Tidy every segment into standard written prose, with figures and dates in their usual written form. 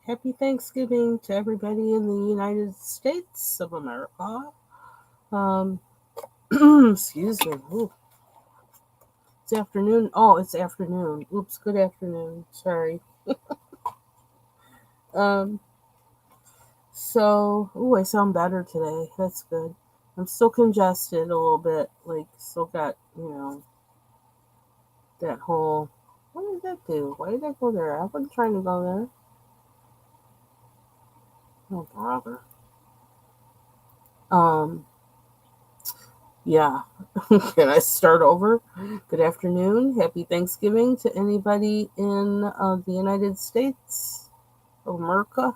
Happy Thanksgiving to everybody in the United States of America. Um, excuse me. Ooh, it's afternoon. Oh, it's afternoon. Oops, good afternoon. Sorry. Um, I sound better today. That's good. I'm still congested a little bit. Like, still got, that whole. What did that do? Why did I go there? I wasn't trying to go there. Oh, bother. Um, Yeah. Can I start over? Good afternoon. Happy Thanksgiving to anybody in the United States of America.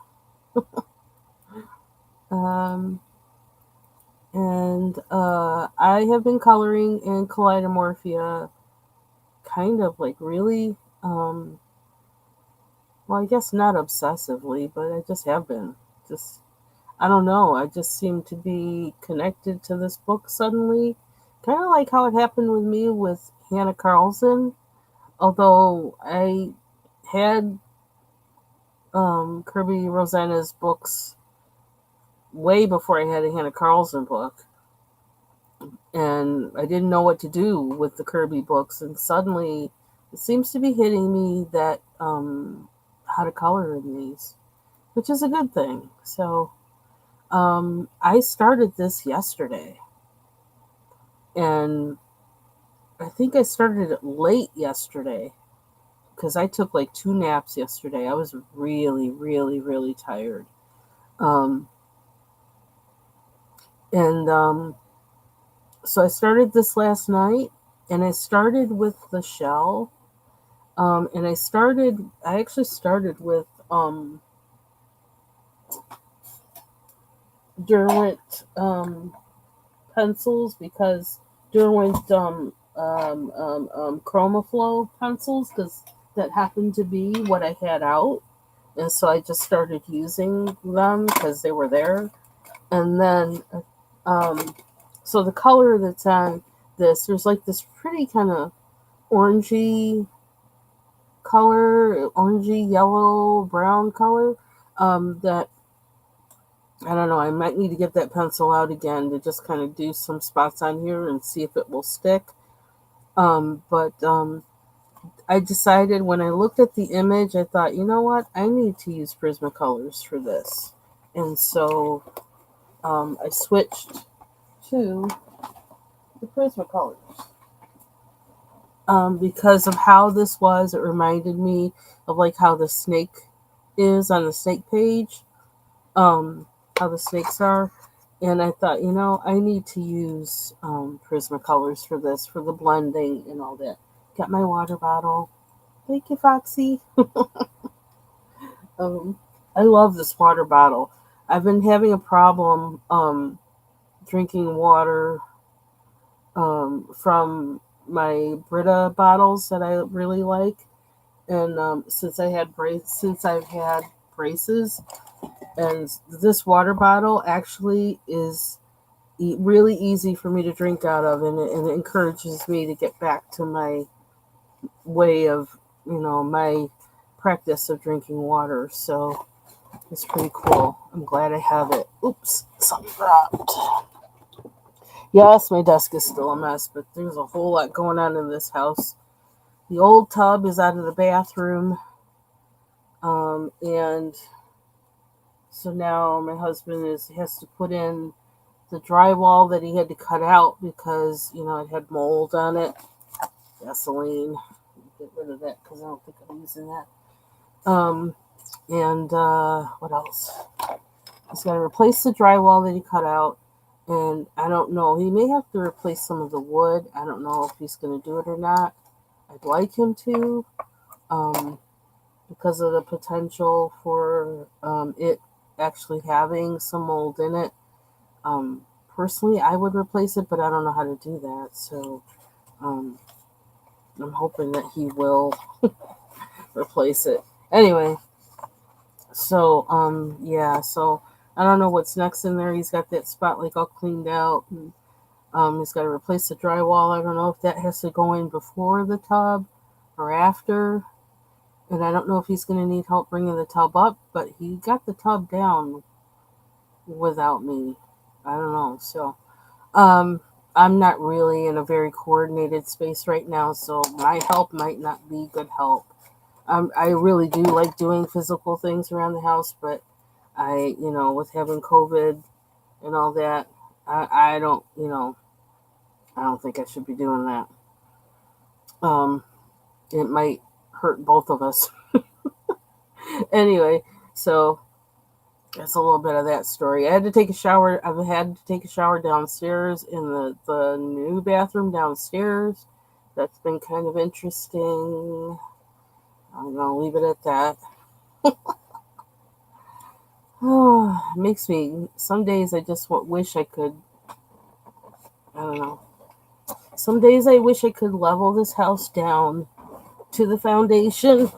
Um, and I have been coloring in Kaleidomorphia kind of like really, well, I guess not obsessively, but I just have been. Just, I don't know. I just seem to be connected to this book suddenly. Kind of like how it happened with me with Hannah Carlson. Although I had Kerby Rosanes books way before I had a Hannah Carlson book, and I didn't know what to do with the Kerby books, and suddenly it seems to be hitting me that how to color in these, which is a good thing. So I started this yesterday, and I think I started it late yesterday because I took like 2 naps yesterday. I was really, really, really tired. Um, and so I started this last night, and I started with the shell. I actually started with Derwent pencils because Derwent Chromaflow pencils because that happened to be what I had out, and so I just started using them because they were there. And then, um, so the color that's on this, there's like this pretty kind of orangey color, orangey yellow brown color. That I don't know. I might need to get that pencil out again to just kind of do some spots on here and see if it will stick. But I decided when I looked at the image, I thought, you know what? I need to use Prismacolors for this, and so I switched to the Prismacolors. Because of how this was, it reminded me of like how the snake is on the snake page, how the snakes are. And I thought, I need to use Prismacolors for this, for the blending and all that. Got my water bottle. Thank you, Foxy. um, I love this water bottle. I've been having a problem drinking water from my Brita bottles that I really like, and since I've had braces, and this water bottle actually is really easy for me to drink out of, and it encourages me to get back to my way of my practice of drinking water. So it's pretty cool. I'm glad I have it. Oops, something dropped. Yes, my desk is still a mess, but there's a whole lot going on in this house. The old tub is out of the bathroom, and so now my husband has to put in the drywall that he had to cut out because it had mold on it. Gasoline, get rid of that because I don't think I'm using that. And what else? He's got to replace the drywall that he cut out, and I don't know. He may have to replace some of the wood. I don't know if he's going to do it or not. I'd like him to, um, because of the potential for it actually having some mold in it. Personally, I would replace it, but I don't know how to do that. So um, I'm hoping that he will replace it. Anyway, so yeah, so I don't know what's next in there. He's got that spot like all cleaned out, and he's got to replace the drywall. I don't know if that has to go in before the tub or after. And I don't know if he's going to need help bringing the tub up, but he got the tub down without me. I don't know. So, um, I'm not really in a very coordinated space right now, so my help might not be good help. I really do like doing physical things around the house, but with having COVID and all that, I don't, I don't think I should be doing that. Um, it might hurt both of us. Anyway, so that's a little bit of that story. I had to take a shower. I've had to take a shower downstairs in the new bathroom downstairs. That's been kind of interesting. I'm gonna leave it at that. Makes me. Some days I just wish I could. I don't know. Some days I wish I could level this house down to the foundation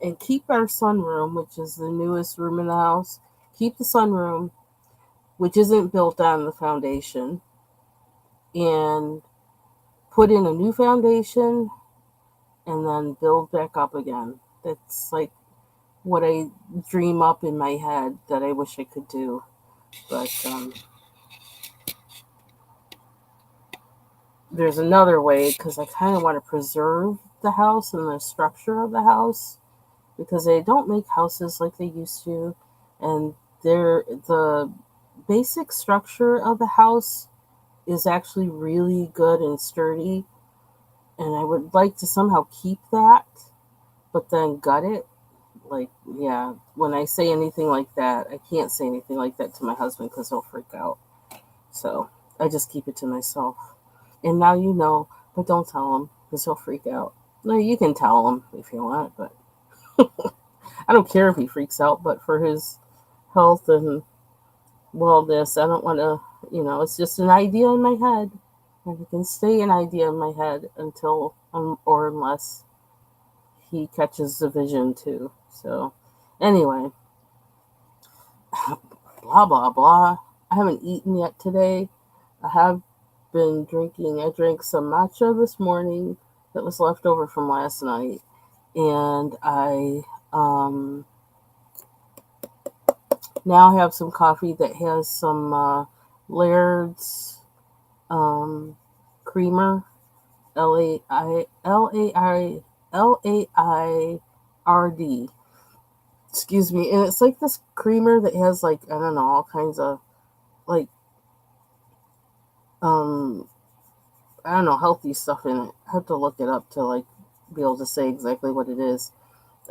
and keep our sunroom, which is the newest room in the house. Keep the sunroom, which isn't built on the foundation, and put in a new foundation and then build back up again. That's like what I dream up in my head that I wish I could do. But there's another way because I kind of want to preserve the house and the structure of the house because they don't make houses like they used to. And the basic structure of the house is actually really good and sturdy. And I would like to somehow keep that, but then gut it. Like, yeah, when I say anything like that, I can't say anything like that to my husband because he'll freak out. So I just keep it to myself. And now you know, but don't tell him because he'll freak out. No, you can tell him if you want, but I don't care if he freaks out, but for his health and wellness, I don't want to, it's just an idea in my head. And it can stay an idea in my head until or unless he catches the vision too. So, anyway, blah, blah, blah. I haven't eaten yet today. I have been drinking. I drank some matcha this morning that was left over from last night. And I now have some coffee that has some Laird's creamer, Laird. Excuse me. And it's like this creamer that has like, I don't know, all kinds of like, I don't know, healthy stuff in it. I have to look it up to like be able to say exactly what it is.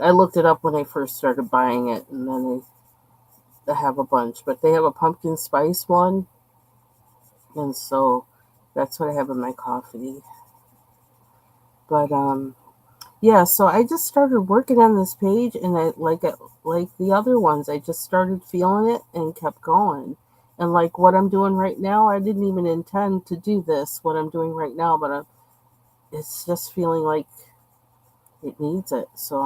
I looked it up when I first started buying it, and then they have a bunch. But they have a pumpkin spice one, and so that's what I have in my coffee. But yeah. So I just started working on this page, and I like it, like the other ones. I just started feeling it and kept going. And like what I'm doing right now, I didn't even intend to do this. What I'm doing right now, but it's just feeling like it needs it. So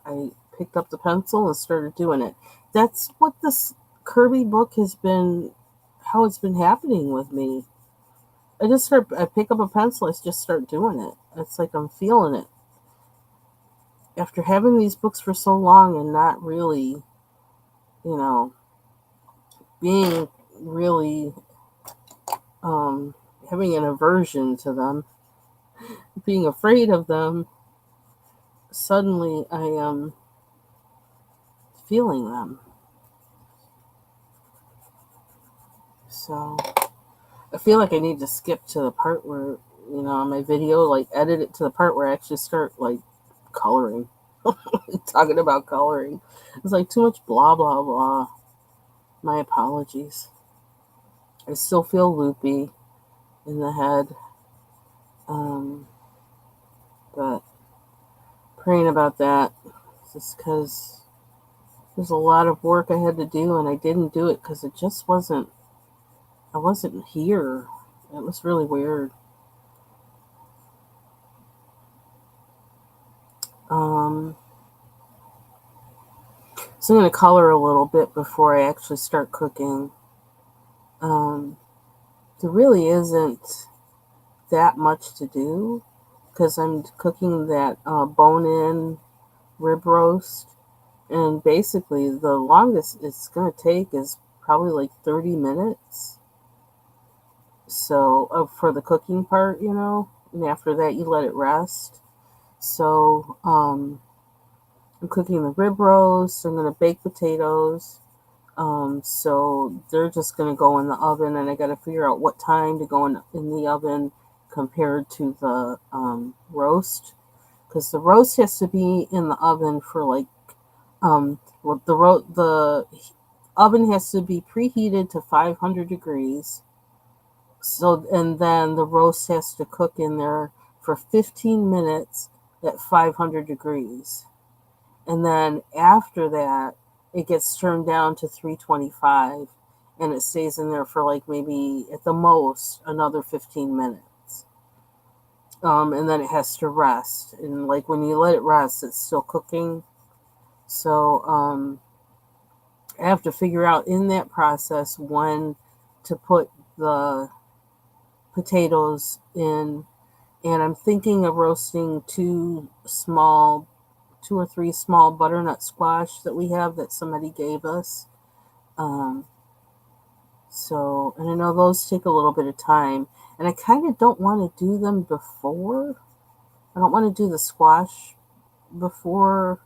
I picked up the pencil and started doing it. That's what this Kerby book has been, how it's been happening with me. I pick up a pencil, I just start doing it. It's like I'm feeling it. After having these books for so long and not really, you know, being really, having an aversion to them, being afraid of them, suddenly I am feeling them. So I feel like I need to skip to the part where, on my video, like edit it to the part where I actually start like coloring. Talking about coloring. It's like too much blah, blah, blah. My apologies. I still feel loopy in the head. But praying about that just because there's a lot of work I had to do and I didn't do it because I wasn't here. It was really weird. So I'm going to color a little bit before I actually start cooking. There really isn't that much to do because I'm cooking that bone-in rib roast. And basically, the longest it's going to take is probably like 30 minutes. So, for the cooking part, and after that, you let it rest. So, I'm cooking the rib roast. I'm going to bake potatoes. So they're just going to go in the oven, and I got to figure out what time to go in the oven compared to the roast, because the roast has to be in the oven for like well, the oven has to be preheated to 500 degrees. So, and then the roast has to cook in there for 15 minutes at 500 degrees. And then after that, it gets turned down to 325, and it stays in there for like maybe at the most another 15 minutes. And then it has to rest. And like when you let it rest, it's still cooking. So I have to figure out in that process when to put the potatoes in. And I'm thinking of roasting two or three small butternut squash that we have that somebody gave us. Um, and I know those take a little bit of time. And I kind of don't want to do them before. I don't want to do the squash before.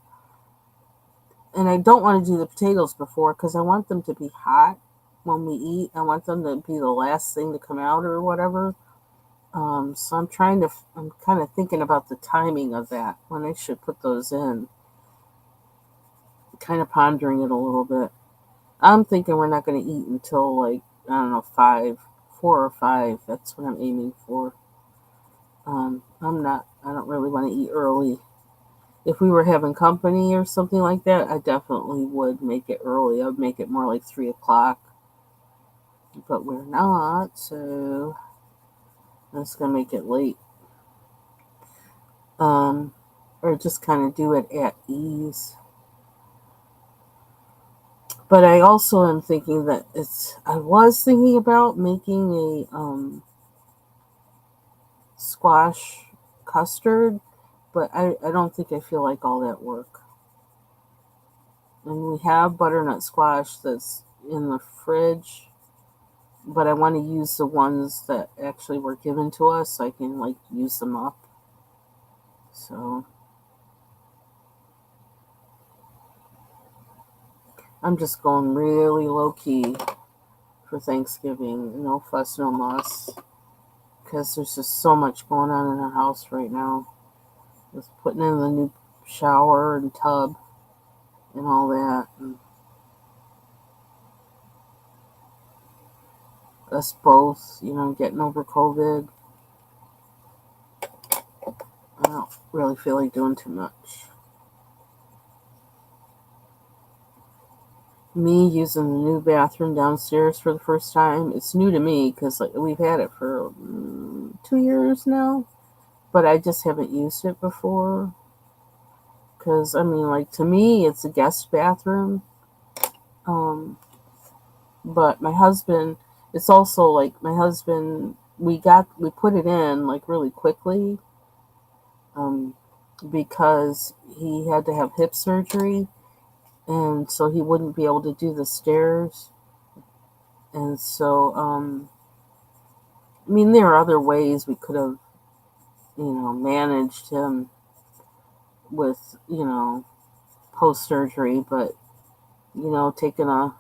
And I don't want to do the potatoes before because I want them to be hot when we eat. I want them to be the last thing to come out or whatever. So I'm kind of thinking about the timing of that when I should put those in. Kind of pondering it a little bit. I'm thinking we're not going to eat until like, I don't know, 4 or 5. That's what I'm aiming for. I don't really want to eat early. If we were having company or something like that, I definitely would make it early. I would make it more like 3 o'clock. But we're not, so that's going to make it late. Or just kind of do it at ease. But I also am thinking that I was thinking about making a squash custard, but I don't think I feel like all that work. And we have butternut squash that's in the fridge, but I want to use the ones that actually were given to us so I can like use them up. So I'm just going really low key for Thanksgiving. No fuss, no muss. Because there's just so much going on in our house right now. With putting in the new shower and tub and all that. And us both, getting over COVID. I don't really feel like doing too much. Me using the new bathroom downstairs for the first time. It's new to me because we've had it for 2 years now, but I just haven't used it before. Because to me, it's a guest bathroom. But my husband, it's also like my husband. We put it in like really quickly. Because he had to have hip surgery, and so he wouldn't be able to do the stairs. And so, there are other ways we could have, managed him with, post surgery, but, taking a,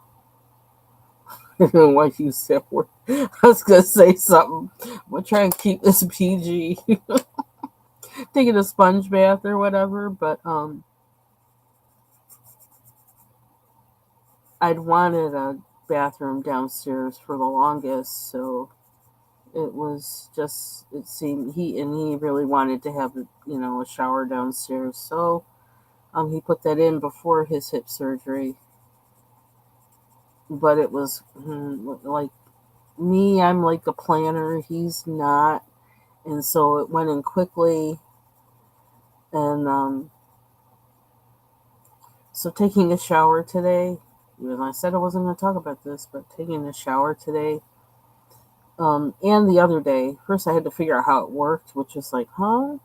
I don't know why you said word. I was going to say something. I'm going to try and keep this PG. Taking a sponge bath or whatever, but, I'd wanted a bathroom downstairs for the longest, so it was just, it seemed he really wanted to have a shower downstairs, so he put that in before his hip surgery. But it was like me, I'm like a planner, he's not, and so it went in quickly. And so taking a shower today, even I said I wasn't going to talk about this, but taking a shower today, and the other day, first I had to figure out how it worked, which was like, huh?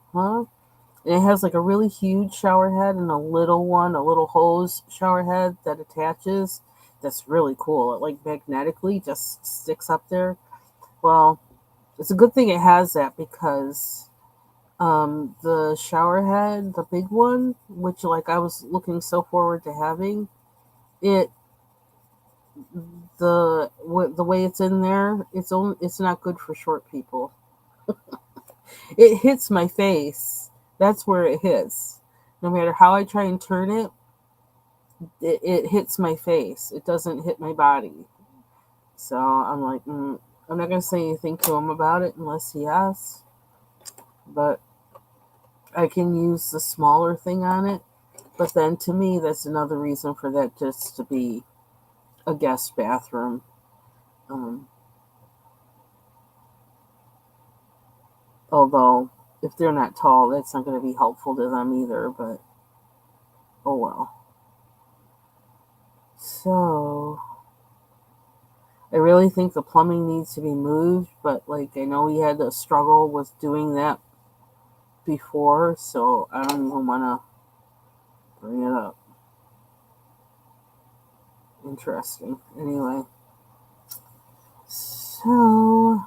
And it has like a really huge shower head and a little one, a little hose shower head that attaches. That's really cool. It like magnetically just sticks up there. Well, it's a good thing it has that because the shower head, the big one, which like I was looking so forward to having, it the way it's in there, it's not good for short people. It hits my face. That's where it hits. No matter how I try and turn it, it hits my face. It doesn't hit my body. So I'm like, I'm not gonna say anything to him about it unless he asks. But I can use the smaller thing on it. But then to me, that's another reason for that just to be a guest bathroom. Um, Although, if they're not tall, that's not going to be helpful to them either. But oh well. So I really think the plumbing needs to be moved, but like I know he had a struggle with doing that before, so I don't even want to bring it up. Interesting. Anyway, so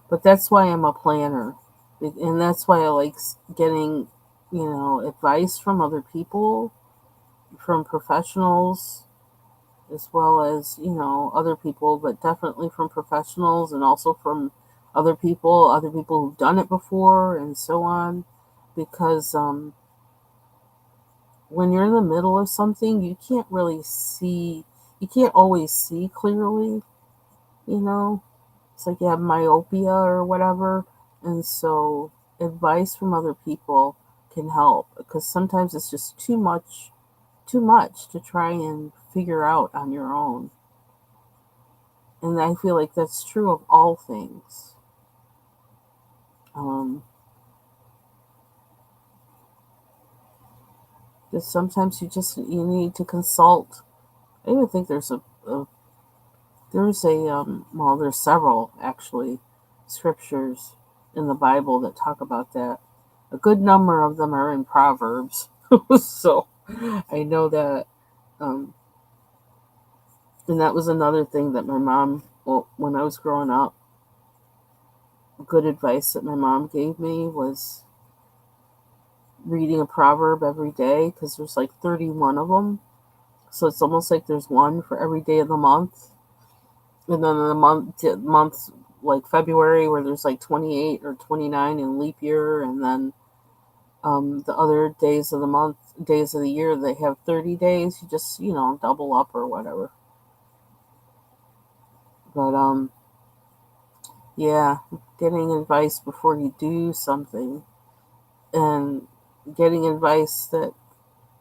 but that's why I'm a planner, and that's why I like getting, advice from other people, from professionals, as well as other people, but definitely from professionals and also from other people who've done it before, and so on, because when you're in the middle of something, you can't always see clearly, you know. It's like you have myopia or whatever, and so advice from other people can help because sometimes it's just too much to try and figure out on your own. And I feel like that's true of all things. Um, just sometimes you need to consult. I even think there's several actually scriptures in the Bible that talk about that. A good number of them are in Proverbs, so I know that. Um, and that was another thing that my mom, well, when I was growing up, good advice that my mom gave me was reading a proverb every day because there's like 31 of them. So it's almost like there's one for every day of the month. And then the months like February where there's like 28 or 29 in leap year, and then the other days of the month, days of the year, they have 30 days. You just, double up or whatever. But yeah, getting advice before you do something, and getting advice that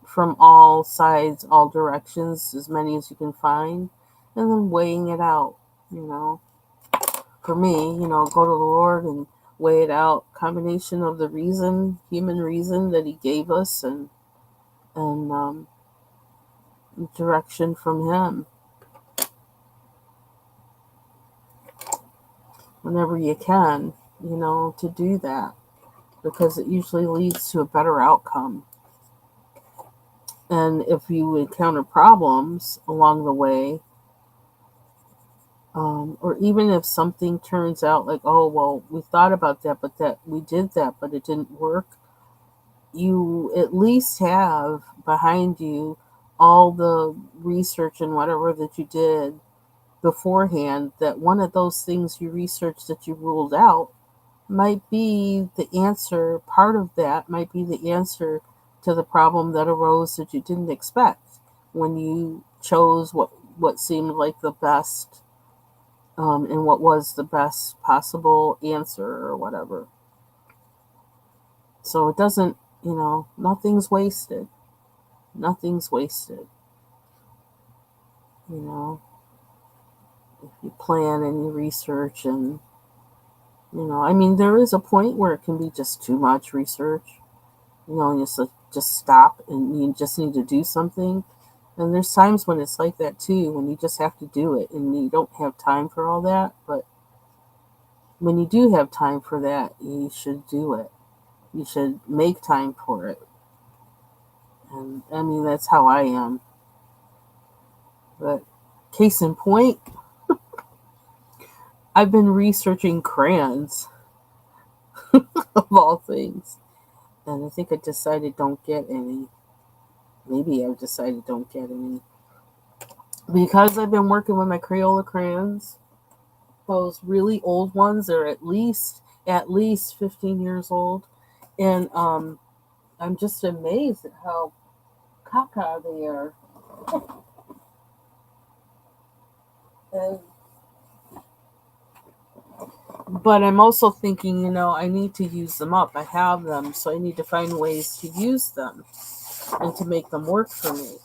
from all sides, all directions, as many as you can find, and then weighing it out, you know. For me, go to the Lord and weigh it out, combination of the human reason that He gave us, and direction from Him whenever you can, to do that, because it usually leads to a better outcome. And if you encounter problems along the way, or even if something turns out like, oh, well, we thought about that, but that we did that, but it didn't work, you at least have behind you all the research and whatever that you did beforehand, that one of those things you researched that you ruled out might be the answer. Part of that might be the answer to the problem that arose that you didn't expect when you chose what seemed like the best, and what was the best possible answer or whatever. So it doesn't, nothing's wasted. Nothing's wasted. You know, if you plan and you research, and, I mean, there is a point where it can be just too much research, and just stop and you just need to do something. And there's times when it's like that too, when you just have to do it and you don't have time for all that. But when you do have time for that, you should do it. You should make time for it. And I mean, that's how I am. But case in point, I've been researching crayons of all things. And I think I decided don't get any. Maybe I've decided don't get any. Because I've been working with my Crayola crayons, those really old ones are at least 15 years old. And I'm just amazed at how caca they are. And, but I'm also thinking, I need to use them up. I have them, so I need to find ways to use them and to make them work for me.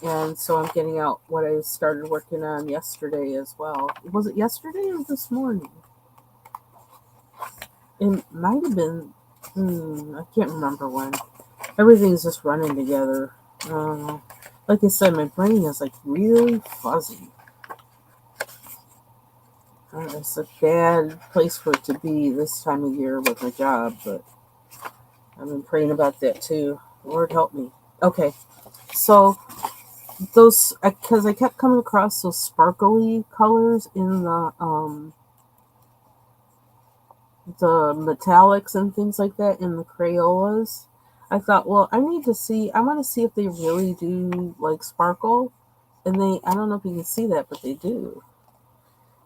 And so I'm getting out what I started working on yesterday as well. Was it yesterday or this morning? It might have been. I can't remember when. Everything's just running together. I don't know. Like I said, my brain is like really fuzzy. It's a bad place for it to be this time of year with my job, but I've been praying about that too. Lord help me. Okay, so those, because I kept coming across those sparkly colors in the metallics and things like that in the Crayolas. I thought, well, I want to see if they really do like sparkle. And I don't know if you can see that, but they do.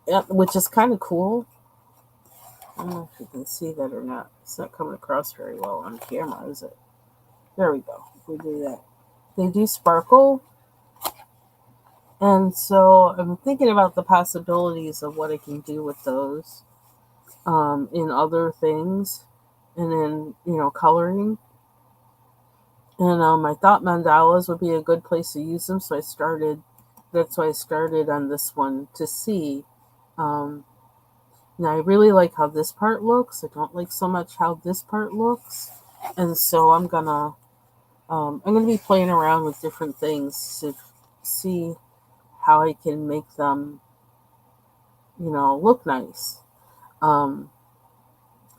Yeah, which is kind of cool. I don't know if you can see that or not. It's not coming across very well on camera, is it? There we go. We do that. They do sparkle. And so I'm thinking about the possibilities of what I can do with those in other things and in, coloring. And I thought mandalas would be a good place to use them. So that's why I started on this one to see. Now I really like how this part looks. I don't like so much how this part looks. And so I'm gonna be playing around with different things to see how I can make them, look nice. Um,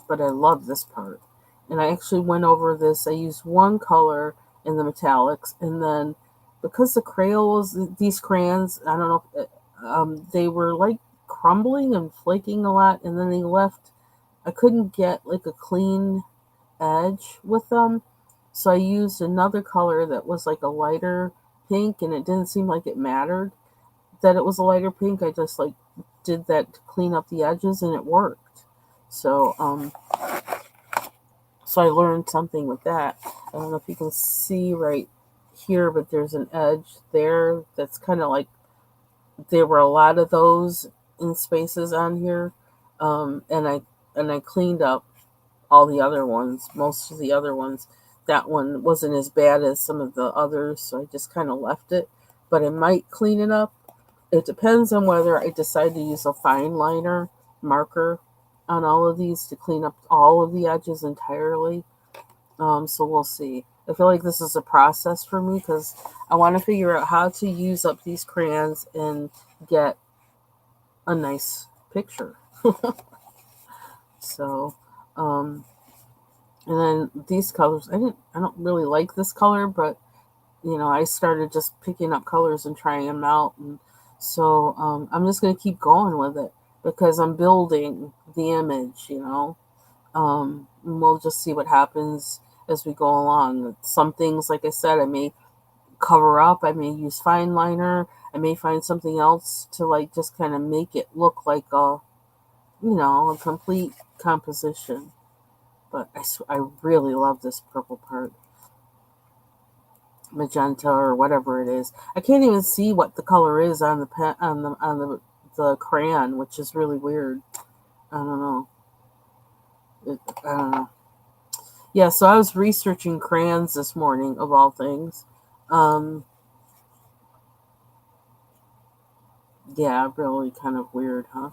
but I love this part. And I actually went over this. I used one color in the metallics, and then because the these crayons, I don't know, they were like crumbling and flaking a lot, and then they left. I couldn't get like a clean edge with them, so I used another color that was like a lighter pink, and it didn't seem like it mattered that it was a lighter pink. I just like did that to clean up the edges, and it worked. So so I learned something with that. I don't know if you can see right here, but there's an edge there that's kind of like there were a lot of those in spaces on here, and I cleaned up all the other ones, most of the other ones. That one wasn't as bad as some of the others, so I just kind of left it. But I might clean it up. It depends on whether I decide to use a fine liner marker on all of these to clean up all of the edges entirely. So we'll see. I feel like this is a process for me because I want to figure out how to use up these crayons and get a nice picture. So, and then these colors, I don't really like this color, but I started just picking up colors and trying them out, and so I'm just gonna keep going with it because I'm building the image. And we'll just see what happens as we go along. Some things, like I said, I may cover up. I may use fine liner. I may find something else to like just kind of make it look like a complete composition. But I really love this purple part, magenta or whatever it is. I can't even see what the color is on the pen on the crayon, which is really weird. I don't know. I don't know. Yeah, so I was researching crayons this morning, of all things. Um, yeah, really kind of weird, huh?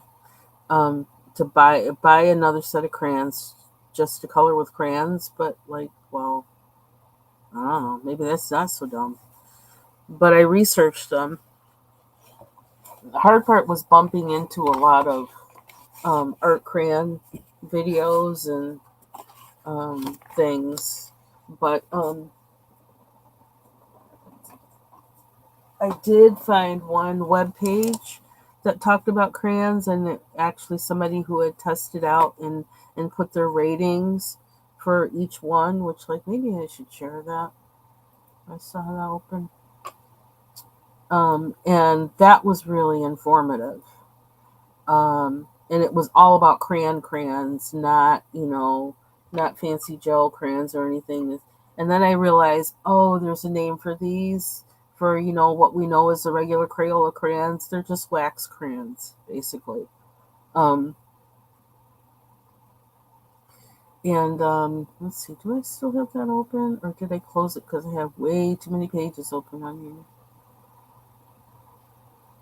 To buy another set of crayons just to color with crayons, but like, well, I don't know. Maybe that's not so dumb. But I researched them. The hard part was bumping into a lot of art crayon videos and things. But I did find one web page that talked about crayons, and it actually somebody who had tested out and put their ratings for each one, which, like, maybe I should share that. I saw that open. And that was really informative. And it was all about crayons, not, not fancy gel crayons or anything. And then I realized, oh, there's a name for these, for, what we know as the regular Crayola crayons. They're just wax crayons, basically. Um, and let's see, do I still have that open, or did I close it because I have way too many pages open on here?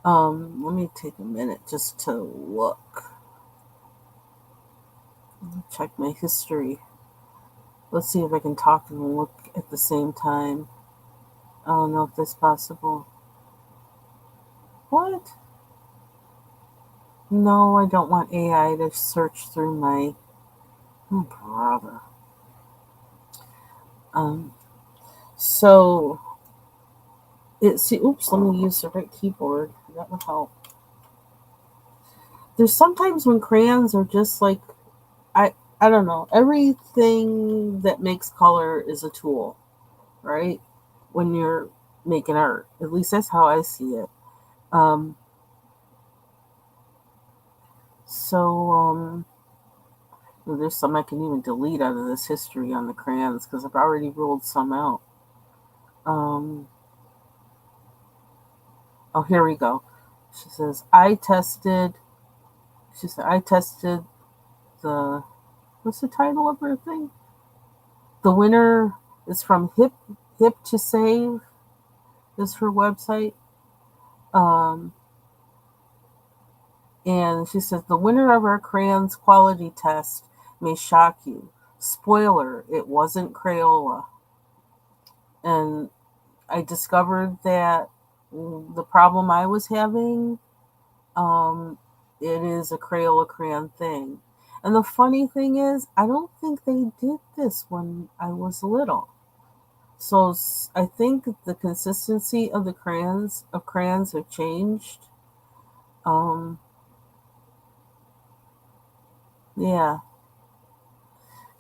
Let me take a minute just to look. Check my history. Let's see if I can talk and look at the same time. I don't know if that's possible. What? No, I don't want AI to search through my... Oh, brother. Um, so... Oops, let me use the right keyboard. That would help. There's sometimes when crayons are just like... I don't know. Everything that makes color is a tool, right? When you're making art. At least that's how I see it. Um, so, there's some I can even delete out of this history on the crayons because I've already ruled some out. Oh, here we go. She says, I tested the, what's the title of her thing? The winner is from Hip to Save, is her website. Um, and she says, the winner of our crayons quality test may shock you. Spoiler, it wasn't Crayola. And I discovered that the problem I was having, it is a Crayola crayon thing. And the funny thing is, I don't think they did this when I was little. So I think the consistency of the crayons have changed. Um, yeah,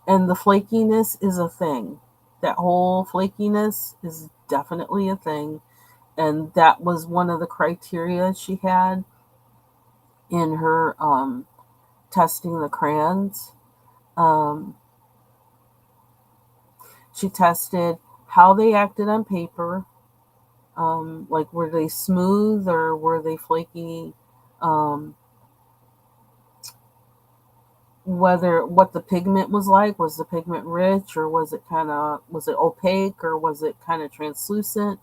and the flakiness is a thing. That whole flakiness is definitely a thing, and that was one of the criteria she had in her testing the crayons. Um, she tested how they acted on paper, like were they smooth or were they flaky, um, what the pigment was the pigment rich, or was it opaque, or was it kind of translucent?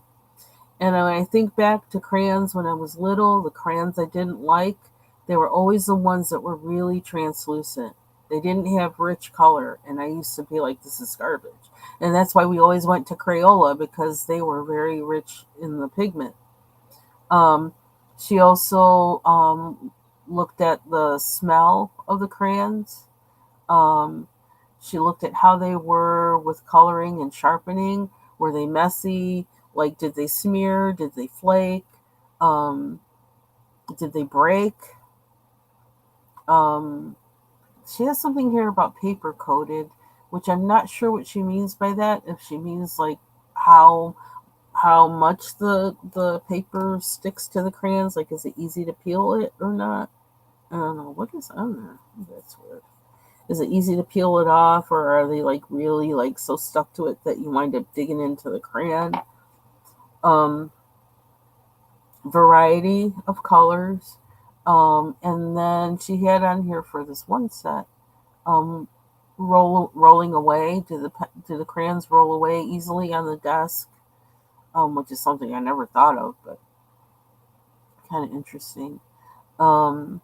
And when I think back to crayons when I was little, the crayons I didn't like, they were always the ones that were really translucent. They didn't have rich color, and I used to be like, this is garbage. And that's why we always went to Crayola, because they were very rich in the pigment. Um, she also looked at the smell of the crayons. Um, she looked at how they were with coloring and sharpening. Were they messy? Like, did they smear? Did they flake? Um, did they break? Um, she has something here about paper coated, which I'm not sure what she means by that. If she means like how how much the paper sticks to the crayons, like is it easy to peel it or not? I don't know what is on there. That's weird. Is it easy to peel it off, or are they like really like so stuck to it that you wind up digging into the crayon? Um, Variety of colors. And then she had on here for this one set, um, rolling away. Do the crayons roll away easily on the desk? Which is something I never thought of, but kind of interesting. Um,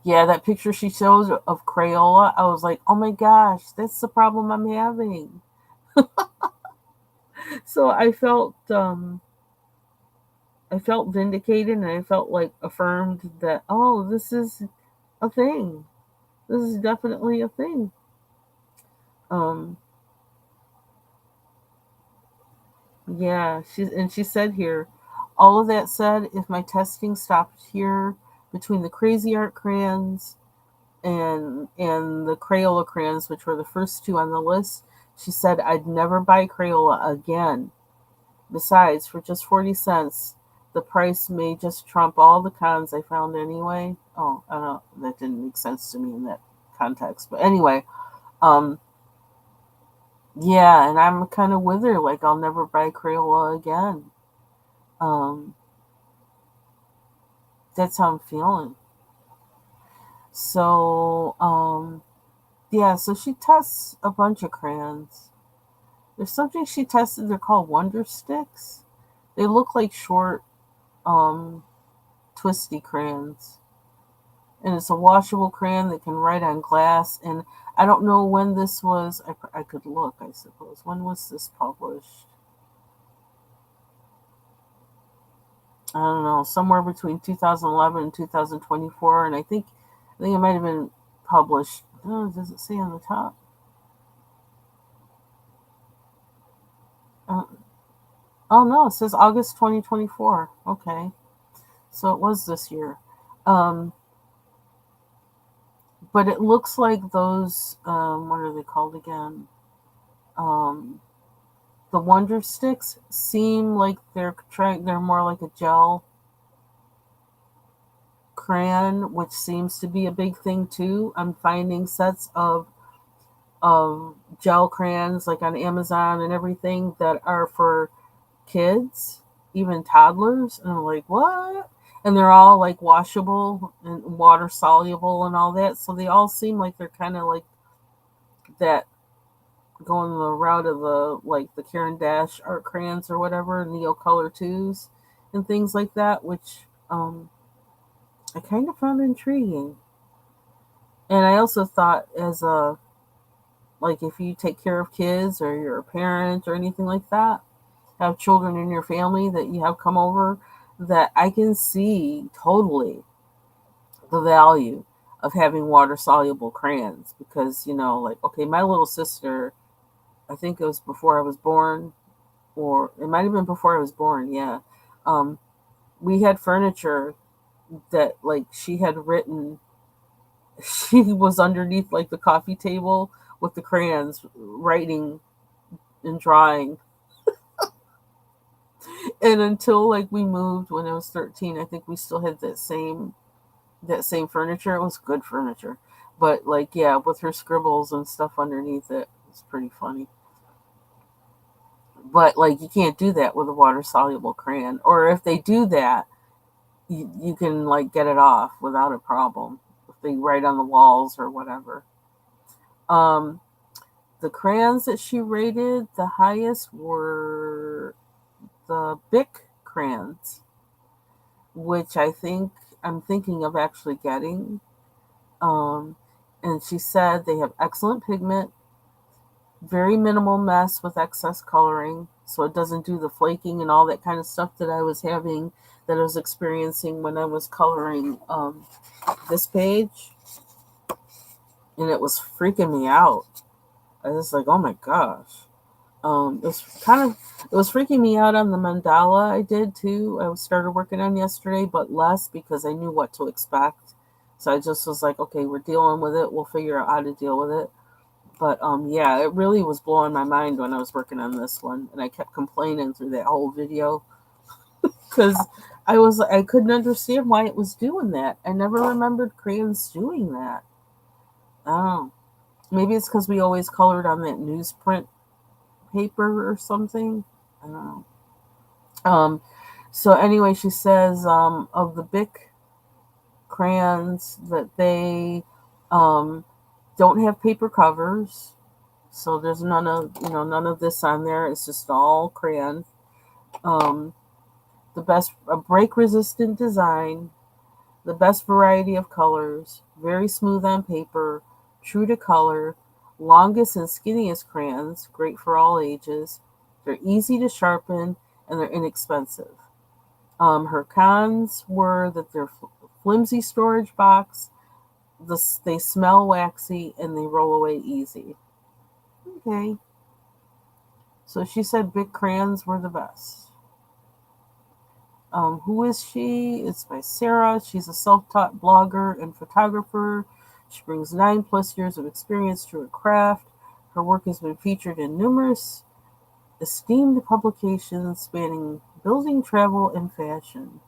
yeah, that picture she shows of Crayola, I was like, oh my gosh, that's the problem I'm having. So I felt vindicated, and I felt like affirmed that, oh, this is a thing. This is definitely a thing. Um, yeah, she said here, all of that said, if my testing stopped here between the Crazy Art crayons and the Crayola crayons, which were the first two on the list, she said I'd never buy Crayola again. Besides, for just 40 cents, the price may just trump all the cons I found anyway. Oh, I don't know. That didn't make sense to me in that context. But anyway, um, yeah, and I'm kind of with her. Like, I'll never buy Crayola again. Um, that's how I'm feeling. So, yeah, so she tests a bunch of crayons. There's something she tested, they're called Wonder Sticks. They look like short, um, twisty crayons. And it's a washable crayon that can write on glass. And I don't know when this was. I could look, I suppose. When was this published? I don't know, somewhere between 2011 and 2024. And I think it might have been published. Oh, does it say on the top? Uh, oh no, it says August 2024. Okay, so it was this year. Um, but it looks like those. What are they called again? Um, the Wonder Sticks seem like they're trying. They're more like a gel crayon, which seems to be a big thing too. I'm finding sets of gel crayons like on Amazon and everything that are for kids, even toddlers, and I'm like, what? And they're all like washable and water soluble and all that. So they all seem like they're kind of like that, going the route of the like the Karen Dash art crayons or whatever, Neo Color twos and things like that, which I kind of found intriguing. And I also thought, as a like, if you take care of kids or you're a parent or anything like that, have children in your family that you have come over, that I can see totally the value of having water soluble crayons, because like, okay, my little sister, I think it was before I was born, or it might have been before I was born. Yeah, um, we had furniture that, like, she had written. She was underneath like the coffee table with the crayons, writing and drawing. And until like we moved when I was 13, I think we still had that same furniture. It was good furniture, but like, yeah, with her scribbles and stuff underneath it, it's pretty funny. But like, you can't do that with a water soluble crayon, or if they do that, you can like get it off without a problem if they write on the walls or whatever. Um, the crayons that she rated the highest were the Bic crayons, which I'm thinking of actually getting. Um, and she said they have excellent pigment, very minimal mess with excess coloring, so it doesn't do the flaking and all that kind of stuff that I was experiencing when I was coloring this page, and it was freaking me out. I was like, oh my gosh. It was freaking me out on the mandala I did too. I started working on yesterday, but less because I knew what to expect. So I just was like, okay, we're dealing with it. We'll figure out how to deal with it. But yeah, it really was blowing my mind when I was working on this one, and I kept complaining through that whole video because I couldn't understand why it was doing that. I never remembered crayons doing that. Oh, maybe it's because we always colored on that newsprint paper or something. I don't know. Um, so anyway, she says, of the Bic crayons, that they um, don't have paper covers. So there's none of this on there. It's just all crayon. Um, the best, a break resistant design, the best variety of colors, very smooth on paper, true to color, longest and skinniest crayons, great for all ages. They're easy to sharpen and they're inexpensive. Her cons were that they're flimsy storage box, they smell waxy, and they roll away easy. okay. So she said big crayons were the best. Who is she? It's by Sarah. She's a self-taught blogger and photographer. She brings 9+ years of experience to her craft. Her work has been featured in numerous esteemed publications spanning building, travel, and fashion.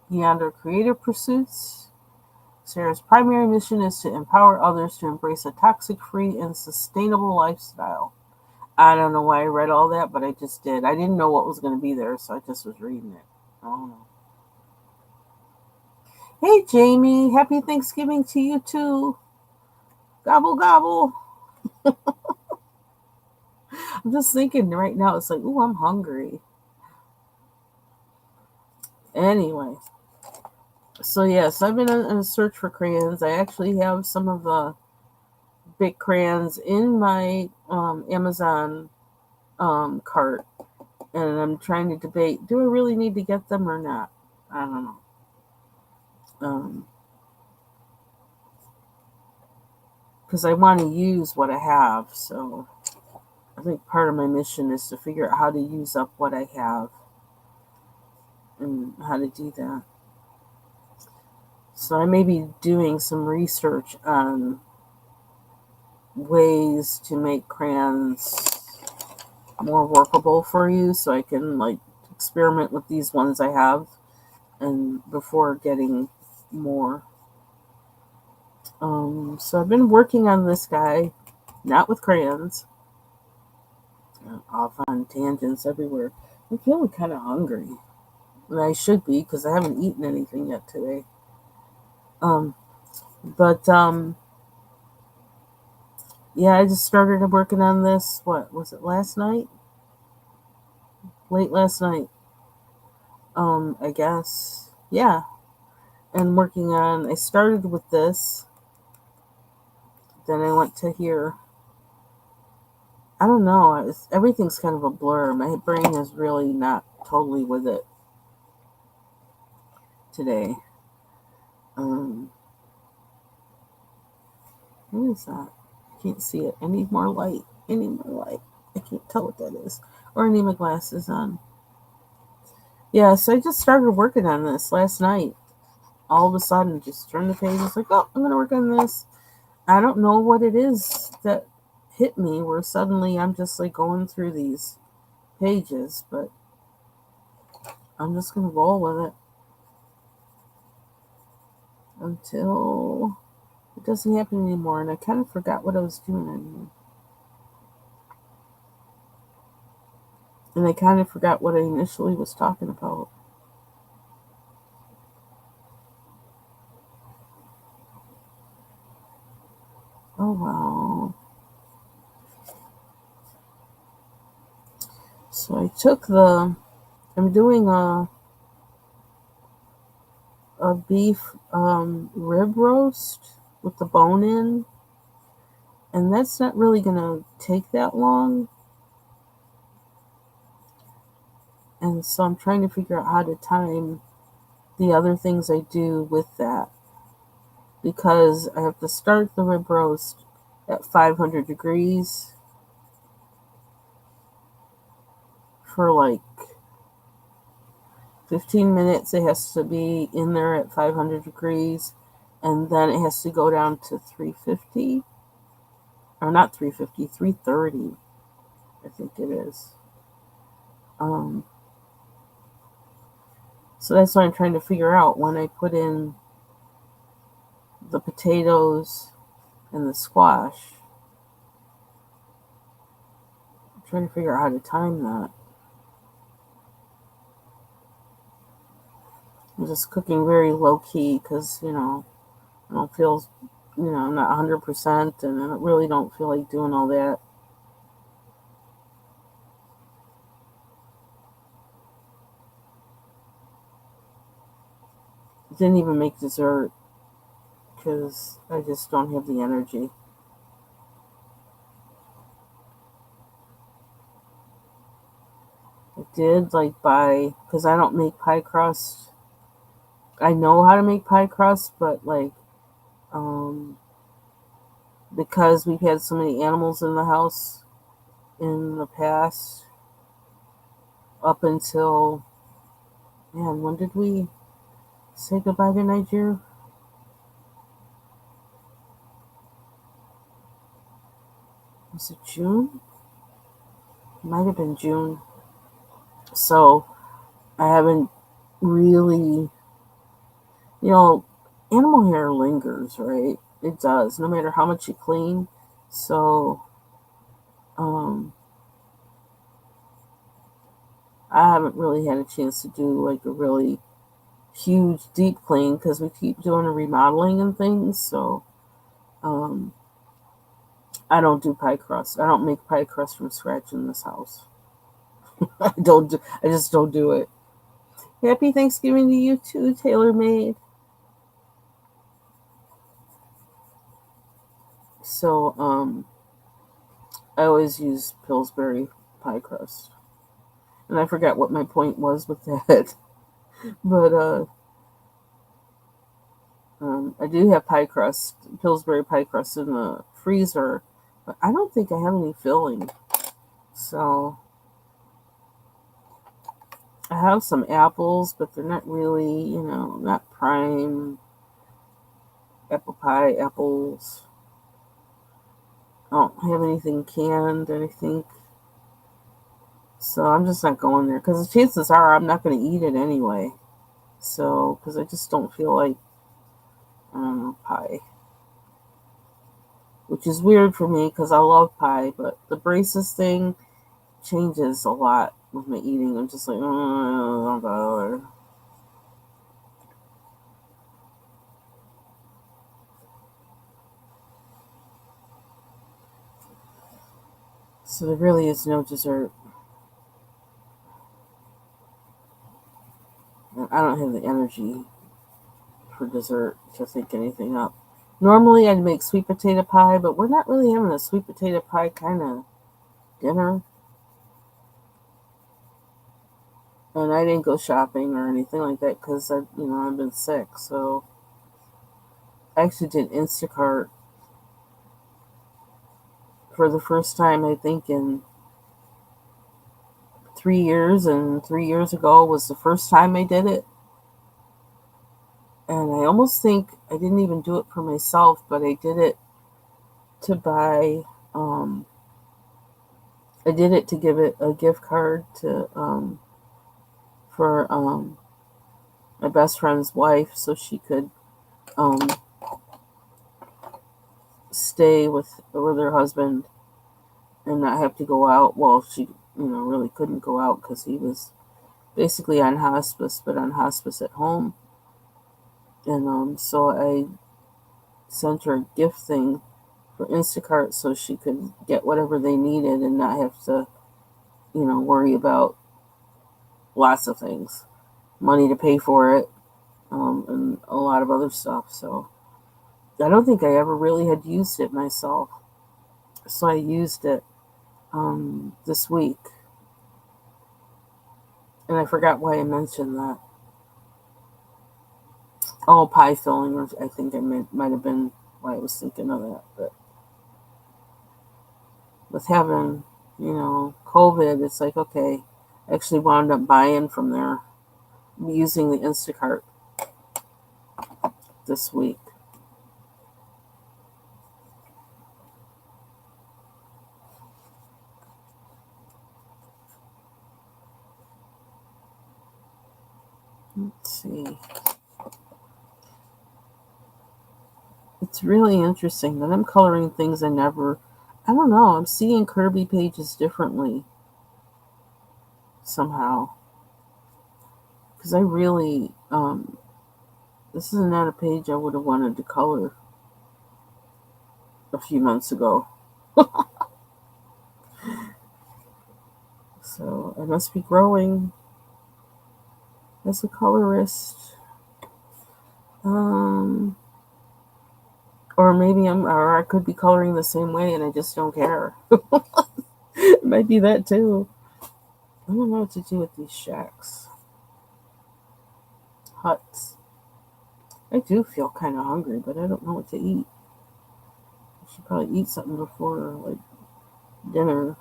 Beyond her creative pursuits, Sarah's primary mission is to empower others to embrace a toxic-free and sustainable lifestyle. I don't know why I read all that, but I just did. I didn't know what was going to be there, so I just was reading it. I don't know. Hey, Jamie. Happy Thanksgiving to you, too. Gobble, gobble. I'm just thinking right now, it's like, ooh, I'm hungry. Anyway. So, yes, I've been on a search for crayons. I actually have some of the big crayons in my Amazon cart. And I'm trying to debate, do I really need to get them or not? I don't know. Because I want to use what I have. So I think part of my mission is to figure out how to use up what I have and how to do that. So I may be doing some research on ways to make crayons more workable for you, so I can like experiment with these ones I have and before getting more. So I've been working on this guy, not with crayons. Off on tangents everywhere. I'm feeling kind of hungry. And I should be because I haven't eaten anything yet today. But yeah, I just started working on this. What was it, last night? Late last night. I guess. Yeah. And working on, I started with this. Then I went to here. I don't know. Everything's kind of a blur. My brain is really not totally with it today. What is that? I can't see it. I need more light. I need more light. I can't tell what that is. Or I need my glasses on. Yeah, so I just started working on this last night. All of a sudden, just turned the page. It's like, oh, I'm going to work on this. I don't know what it is that hit me where suddenly I'm just like going through these pages, but I'm just going to roll with it until it doesn't happen anymore. And I kind of forgot what I was doing anymore. And I kind of forgot what I initially was talking about. Oh, wow. So I took I'm doing a beef rib roast with the bone in. And that's not really going to take that long. And so I'm trying to figure out how to time the other things I do with that. Because I have to start the rib roast at 500 degrees for like 15 minutes. It has to be in there at 500 degrees. And then it has to go down to 350. Or not 350, 330. I think it is. So that's what I'm trying to figure out when I put in the potatoes and the squash. I'm trying to figure out how to time that. I'm just cooking very low key because, I don't feel, I'm not 100% and I really don't feel like doing all that. Didn't even make dessert because I just don't have the energy. I did because I don't make pie crust. I know how to make pie crust, but because we've had so many animals in the house, in the past up until, man, when did we say goodbye to Nigeria? Was it June? Might have been June. So I haven't really, you know, animal hair lingers, right? It does, no matter how much you clean. So, um, I haven't really had a chance to do like a really huge deep clean because we keep doing a remodeling and things. So, um, I don't do pie crust. I don't make pie crust from scratch in this house. I don't do. I just don't do it. Happy Thanksgiving to you too, Tailor Made. So, I always use Pillsbury pie crust. And I forgot what my point was with that. But I do have pie crust, Pillsbury pie crust in the freezer. But I don't think I have any filling. So I have some apples, but they're not really, not prime apple pie apples. I don't have anything canned, I think. So I'm just not going there because the chances are I'm not going to eat it anyway. So, because I just don't feel like, I don't know, pie. Which is weird for me because I love pie, but the braces thing changes a lot with my eating. I'm just like, oh, I don't bother. So there really is no dessert. I don't have the energy for dessert to think anything up. Normally I'd make sweet potato pie, but we're not really having a sweet potato pie kind of dinner. And I didn't go shopping or anything like that because I've been sick. So I actually did Instacart for the first time, I think, in 3 years. And 3 years ago was the first time I did it. And I almost think I didn't even do it for myself, but I did it to buy. I did it to give it a gift card to for my best friend's wife, so she could um, stay with her husband and not have to go out. Well, she really couldn't go out because he was basically on hospice, but on hospice at home. And so I sent her a gift thing for Instacart so she could get whatever they needed and not have to, worry about lots of things, money to pay for it, and a lot of other stuff. So I don't think I ever really had used it myself. So I used it this week, and I forgot why I mentioned that. Oh, pie filling, or I think it might have been why I was thinking of that. But with having, COVID, it's like, okay, I actually wound up buying from there using the Instacart this week. Let's see. It's really interesting that I'm coloring things I don't know, I'm seeing Kerby pages differently somehow. Because I really, this is not a page I would have wanted to color a few months ago. So I must be growing as a colorist. Um, or I could be coloring the same way and I just don't care. It might be that too. I don't know what to do with these shacks. Huts. I do feel kind of hungry, but I don't know what to eat. I should probably eat something before, like, dinner.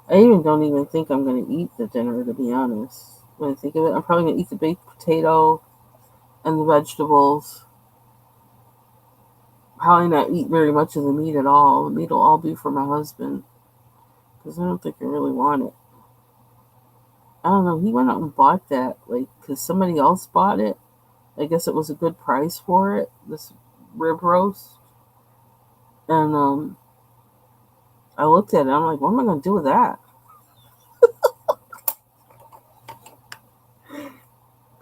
I even don't even think I'm going to eat the dinner, to be honest. When I think of it, I'm probably going to eat the baked potato and the vegetables. Probably not eat very much of the meat at all. The meat will all be for my husband because I don't think I really want it. I don't know. He went out and bought that, like, because somebody else bought it. I guess it was a good price for it, this rib roast. And I looked at it. I'm like, what am I going to do with that?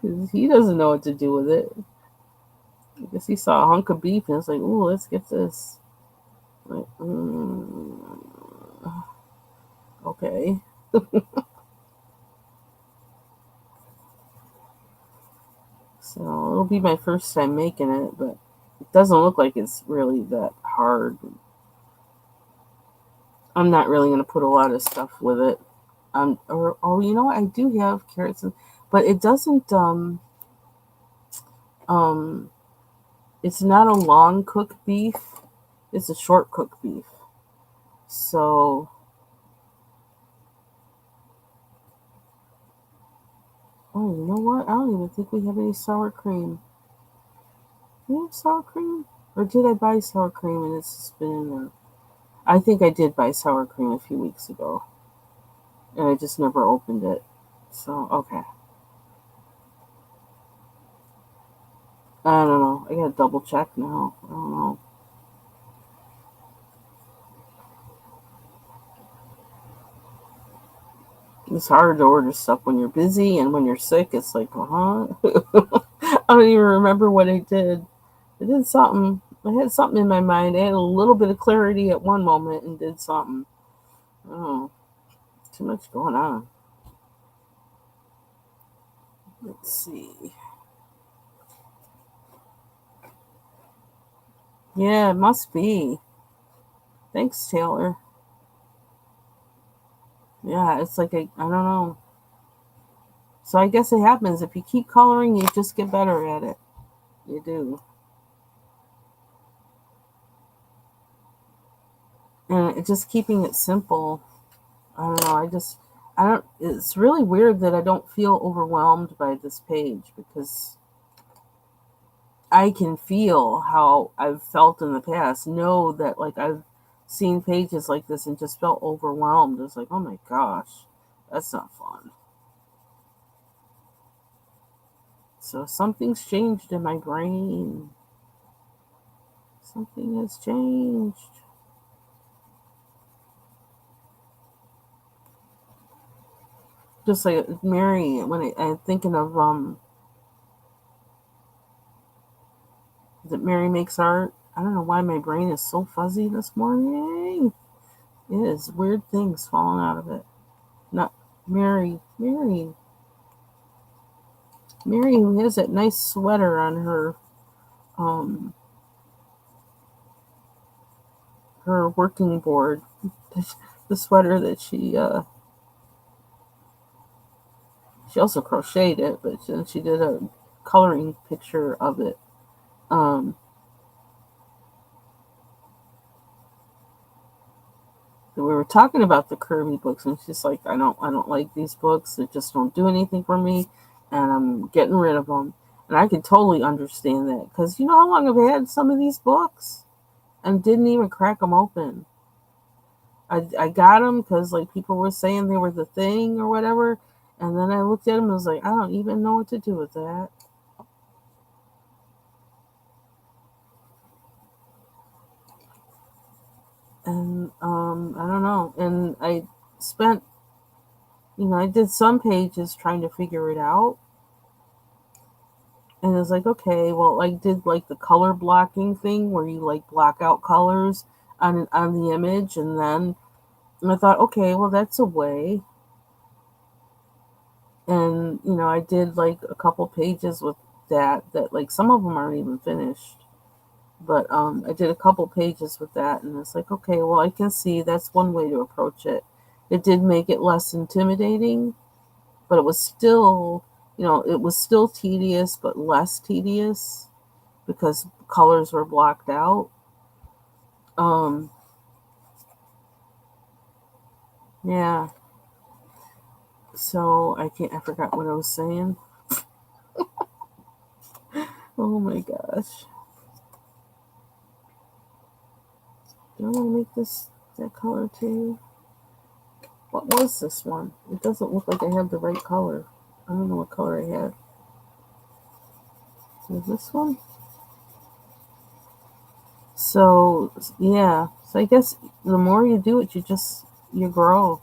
Because he doesn't know what to do with it. I guess he saw a hunk of beef and it's like, ooh, let's get this. Like, okay. So it'll be my first time making it, but it doesn't look like it's really that hard. I'm not really going to put a lot of stuff with it. You know what? I do have carrots, but it doesn't. Um, it's not a long cooked beef. It's a short cooked beef. So, oh, you know what? I don't even think we have any sour cream. Do we have sour cream? Or did I buy sour cream and it's just been in there? I think I did buy sour cream a few weeks ago. And I just never opened it. So, okay. I don't know. I gotta double check now. I don't know. It's hard to order stuff when you're busy and when you're sick. It's like, huh? I don't even remember what I did. I did something. I had something in my mind. I had a little bit of clarity at one moment and did something. Oh, too much going on. Let's see. Yeah, it must be. Thanks, Taylor. Yeah, it's like I don't know. So I guess it happens. If you keep coloring, you just get better at it. You do. And just keeping it simple. I don't know. I don't. It's really weird that I don't feel overwhelmed by this page because I can feel how I've felt in the past. Know that like I've seen pages like this and just felt overwhelmed. It's like, oh my gosh, that's not fun. So something's changed in my brain. Something has changed. Just like Mary, when I'm thinking of that Mary makes art. I don't know why my brain is so fuzzy this morning. It is weird things falling out of it. Not Mary who has that nice sweater on um her working board. The sweater that she also crocheted it, but she did a coloring picture of it. Um, we were talking about the Kirby books, and she's like, I don't like these books. They just don't do anything for me, and I'm getting rid of them. And I can totally understand that because you know how long I've had some of these books and didn't even crack them open. I got them because like people were saying they were the thing or whatever, and then I looked at them and was like, I don't even know what to do with that. And I don't know. And I spent, I did some pages trying to figure it out, and it's like, okay, well, I did like the color blocking thing where you like block out colors on the image, and then I thought, okay, well, that's a way. And I did like a couple pages with that like some of them aren't even finished. But I did a couple pages with that, and it's like, okay, well, I can see that's one way to approach it. It did make it less intimidating, but it was still, it was still tedious, but less tedious because colors were blocked out. Um, Yeah. So I forgot what I was saying. Oh my gosh. Do I want to make this that color too? What was this one? It doesn't look like I have the right color. I don't know what color I had. Is this one? So yeah. So I guess the more you do it, you grow.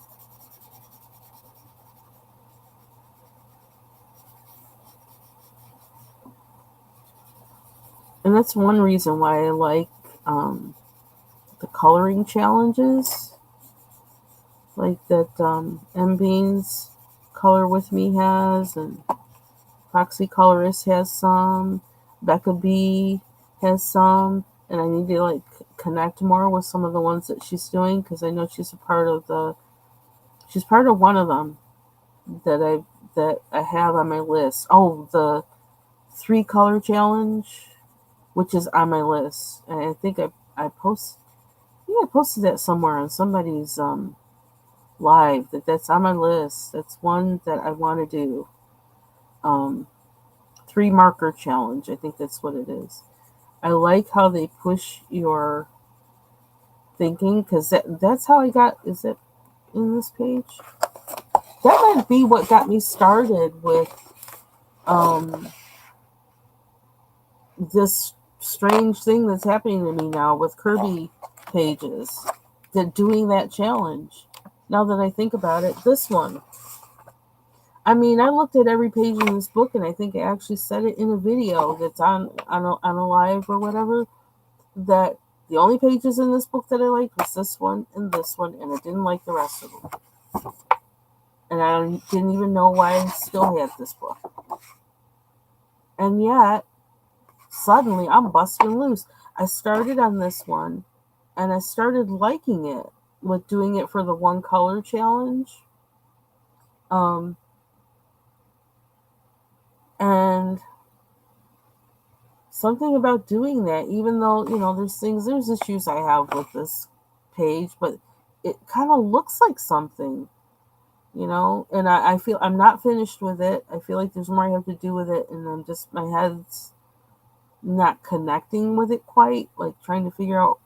And that's one reason why I like um, the coloring challenges, like that M Beans Color With Me has, and Proxy Colorist has some, Becca B has some, and I need to like connect more with some of the ones that she's doing because I know she's part of one of them that I have on my list. Oh, the 3 color challenge, which is on my list, and I think I posted that somewhere on somebody's live that's on my list. That's one that I want to do. Um, 3 marker challenge. I think that's what it is. I like how they push your thinking because that's how I got. Is it in this page? That might be what got me started with um, this strange thing that's happening to me now with Kerby pages. That doing that challenge. Now that I think about it, this one. I mean, I looked at every page in this book, and I think I actually said it in a video that's on a live or whatever. That the only pages in this book that I liked was this one, and I didn't like the rest of them. And I didn't even know why I still had this book. And yet, suddenly, I'm busting loose. I started on this one, and I started liking it with doing it for the 1 color challenge. Um, and something about doing that, even though, there's issues I have with this page, but it kind of looks like something, and I feel I'm not finished with it. I feel like there's more I have to do with it, and I'm just, my head's not connecting with it quite, like trying to figure out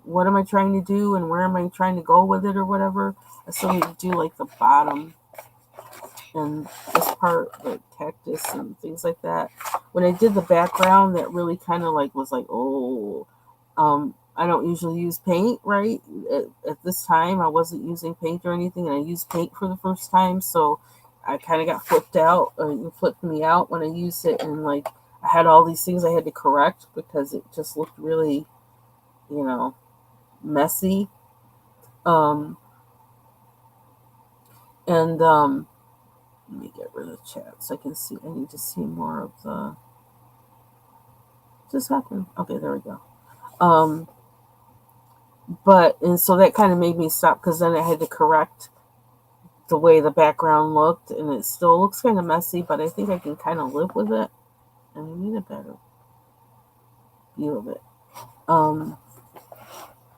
what am I trying to do and where am I trying to go with it or whatever. I still need to do like the bottom and this part, the cactus and things like that. When I did the background, that really kind of like was like, oh, I don't usually use paint, right? At this time, I wasn't using paint or anything, and I used paint for the first time, so I kind of got flipped me out when I used it, and like I had all these things I had to correct because it just looked really, you know, messy. Um, and let me get rid of the chat so I can see. I need to see more of the. Just happened. Okay, there we go. Um, and so that kind of made me stop because then I had to correct the way the background looked, and it still looks kind of messy, but I think I can kind of live with it. And I need a better view of it. Um,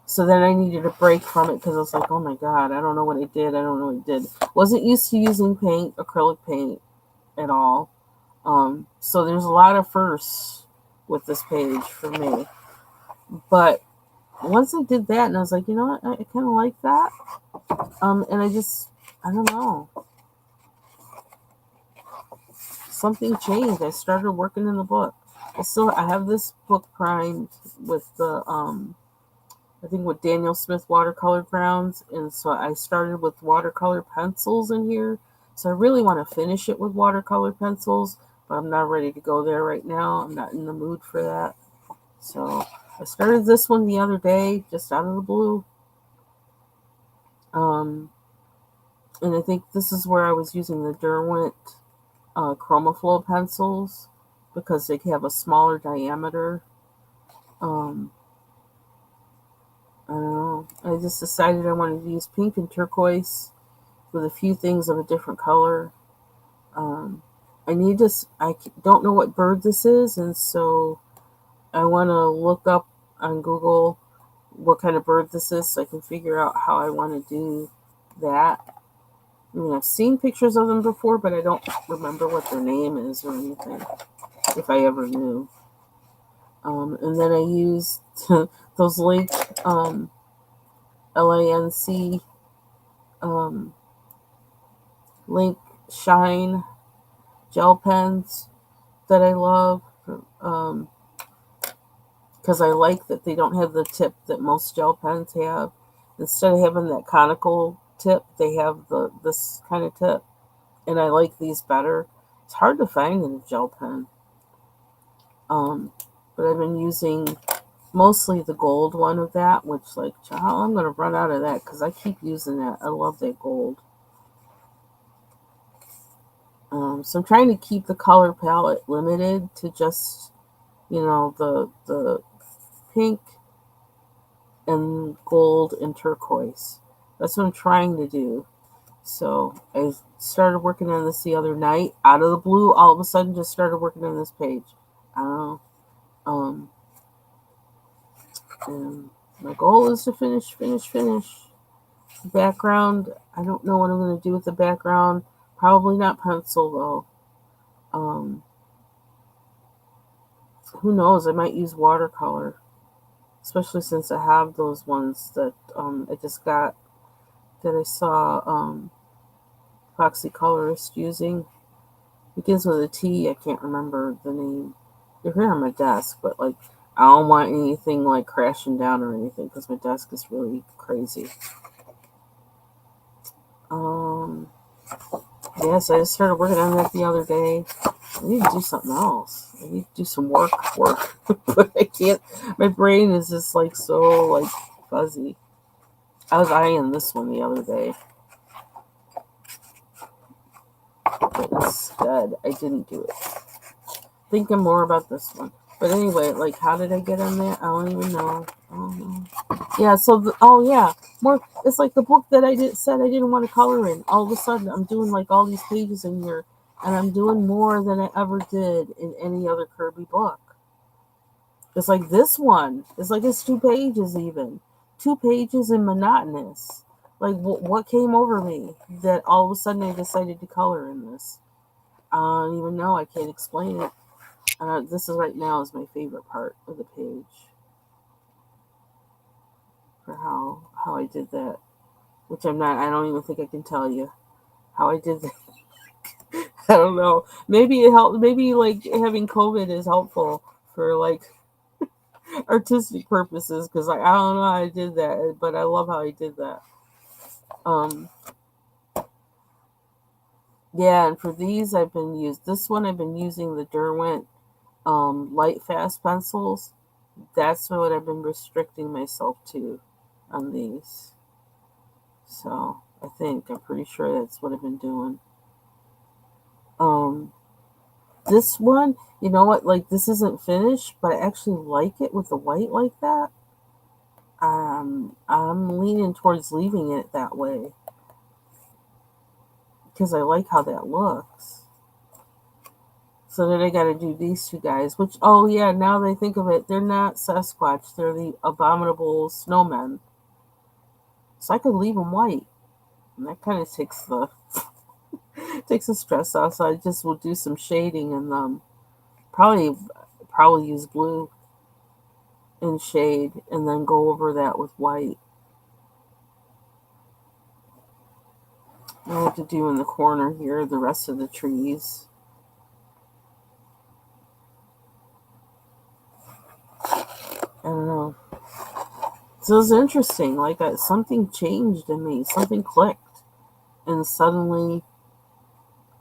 so then I needed a break from it because I was like, oh my god, I don't know what I did. I don't know what I did. Wasn't used to using acrylic paint at all. So there's a lot of firsts with this page for me. But once I did that, and I was like, you know what, I kind of like that. And I don't know, something changed. I started working in the book. I have this book primed with I think with Daniel Smith watercolor grounds, and so I started with watercolor pencils in here. So I really want to finish it with watercolor pencils, but I'm not ready to go there right now. I'm not in the mood for that. So I started this one the other day, just out of the blue. And I think this is where I was using the Derwent ChromaFlow pencils because they have a smaller diameter. Um, I don't know. I just decided I wanted to use pink and turquoise with a few things of a different color. Um, I don't know what bird this is, and so I want to look up on Google what kind of bird this is so I can figure out how I want to do that. I mean, I've seen pictures of them before, but I don't remember what their name is or anything, if I ever knew. And then I used those Link, LANC, Link Shine gel pens that I love. Because I like that they don't have the tip that most gel pens have. Instead of having that conical tip, they have this kind of tip. And I like these better. It's hard to find in a gel pen. But I've been using mostly the gold one of that, which, like, I'm going to run out of that because I keep using that. I love that gold. So I'm trying to keep the color palette limited to just, the pink and gold and turquoise. That's what I'm trying to do. So I started working on this the other night. Out of the blue, all of a sudden just started working on this page. I don't know. And my goal is to finish. Background, I don't know what I'm going to do with the background. Probably not pencil, though. Who knows? I might use watercolor. Especially since I have those ones that I just got, that I saw Foxy Colorist using. Begins with a T. I can't remember the name. They're here on my desk, but, like, I don't want anything, like, crashing down or anything because my desk is really crazy. Yes, I just started working on that the other day. I need to do something else. I need to do some work, but I can't. My brain is just, like, so, like, fuzzy. I was eyeing this one the other day, but instead I didn't do it. Thinking more about this one. But anyway, like, how did I get on that? I don't even know. Yeah, so, more, it's like the book that said I didn't want to color in. All of a sudden, I'm doing, like, all these pages in here, and I'm doing more than I ever did in any other Kerby book. It's like this one. It's like it's 2 pages even. 2 pages and monotonous. Like, what came over me that all of a sudden I decided to color in this? I don't even know. I can't explain it. This is right now is my favorite part of the page. For how I did that. Which I don't even think I can tell you how I did that. I don't know. Maybe it helped. Maybe, like, having COVID is helpful for, like, artistic purposes, because, like, I don't know how I did that, but I love how I did that. Yeah, and for these I've been using the Derwent light fast pencils. That's what I've been restricting myself to on these. So I'm pretty sure that's what I've been doing. This one, you know what? Like, this isn't finished, but I actually like it with the white like that. I'm leaning towards leaving it that way because I like how that looks. So then I got to do these 2 guys, which, oh yeah, now that I think of it, they're not Sasquatch. They're the abominable snowmen. So I could leave them white, and that kind of takes the stress off. So I just will do some shading and probably use blue and shade, and then go over that with white. I have to do in the corner here the rest of the trees. I don't know. So it's interesting. Like, something changed in me. Something clicked, and suddenly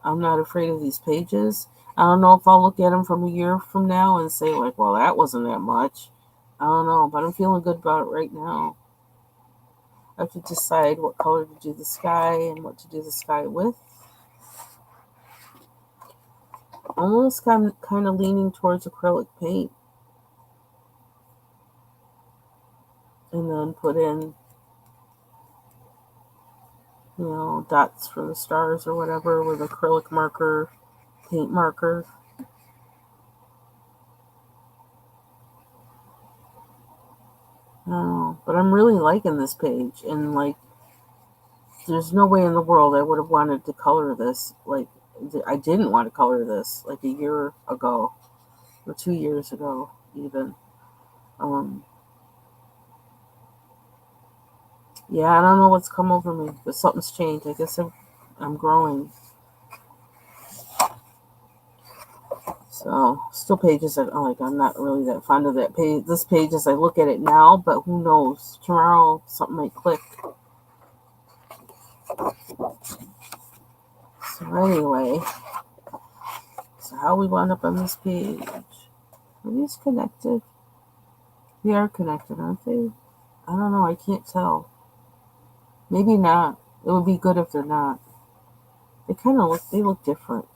I'm not afraid of these pages. I don't know if I'll look at them from a year from now and say, like, well, that wasn't that much. I don't know, but I'm feeling good about it right now. I have to decide what color to do the sky and what to do the sky with. Almost kind of leaning towards acrylic paint. And then put in, dots for the stars or whatever with acrylic marker, paint marker. I don't know. But I'm really liking this page, and like, there's no way in the world I would have wanted to color this. Like, I didn't want to color this like a year ago or 2 years ago, even. Um, yeah, I don't know what's come over me, but something's changed. I guess I'm growing. So, still pages that like I'm not really that fond of that page. This page as I look at it now, but who knows? Tomorrow something might click. So anyway, so how we wound up on this page? Are these connected? They are connected, aren't they? I don't know. I can't tell. Maybe not. It would be good if they're not. They kind of look. They look different.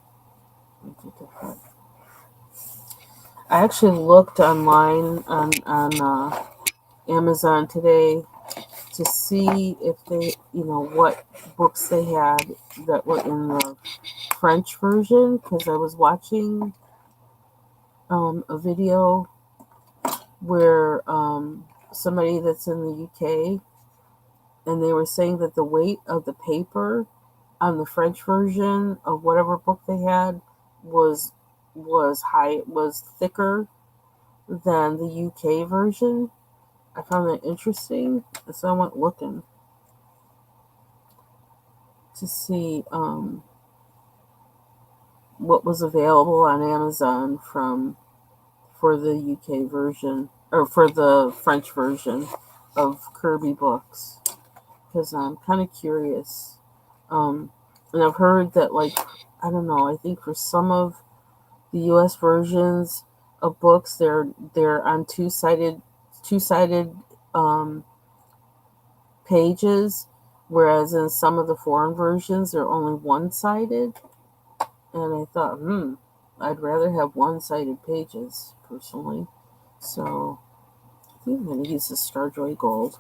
I actually looked online on Amazon today to see if they, what books they had that were in the French version, because I was watching a video where somebody that's in the UK, and they were saying that the weight of the paper on the French version of whatever book they had was thicker than the UK version. I found that interesting, so I went looking to see what was available on Amazon for the UK version, or for the French version of Kerby books, because I'm kind of curious. And I've heard that, like, I don't know, I think for some of the US versions of books, they're on two-sided pages, whereas in some of the foreign versions they're only one-sided. And I thought, I'd rather have one-sided pages personally. So I think I'm going to use the Starjoy Gold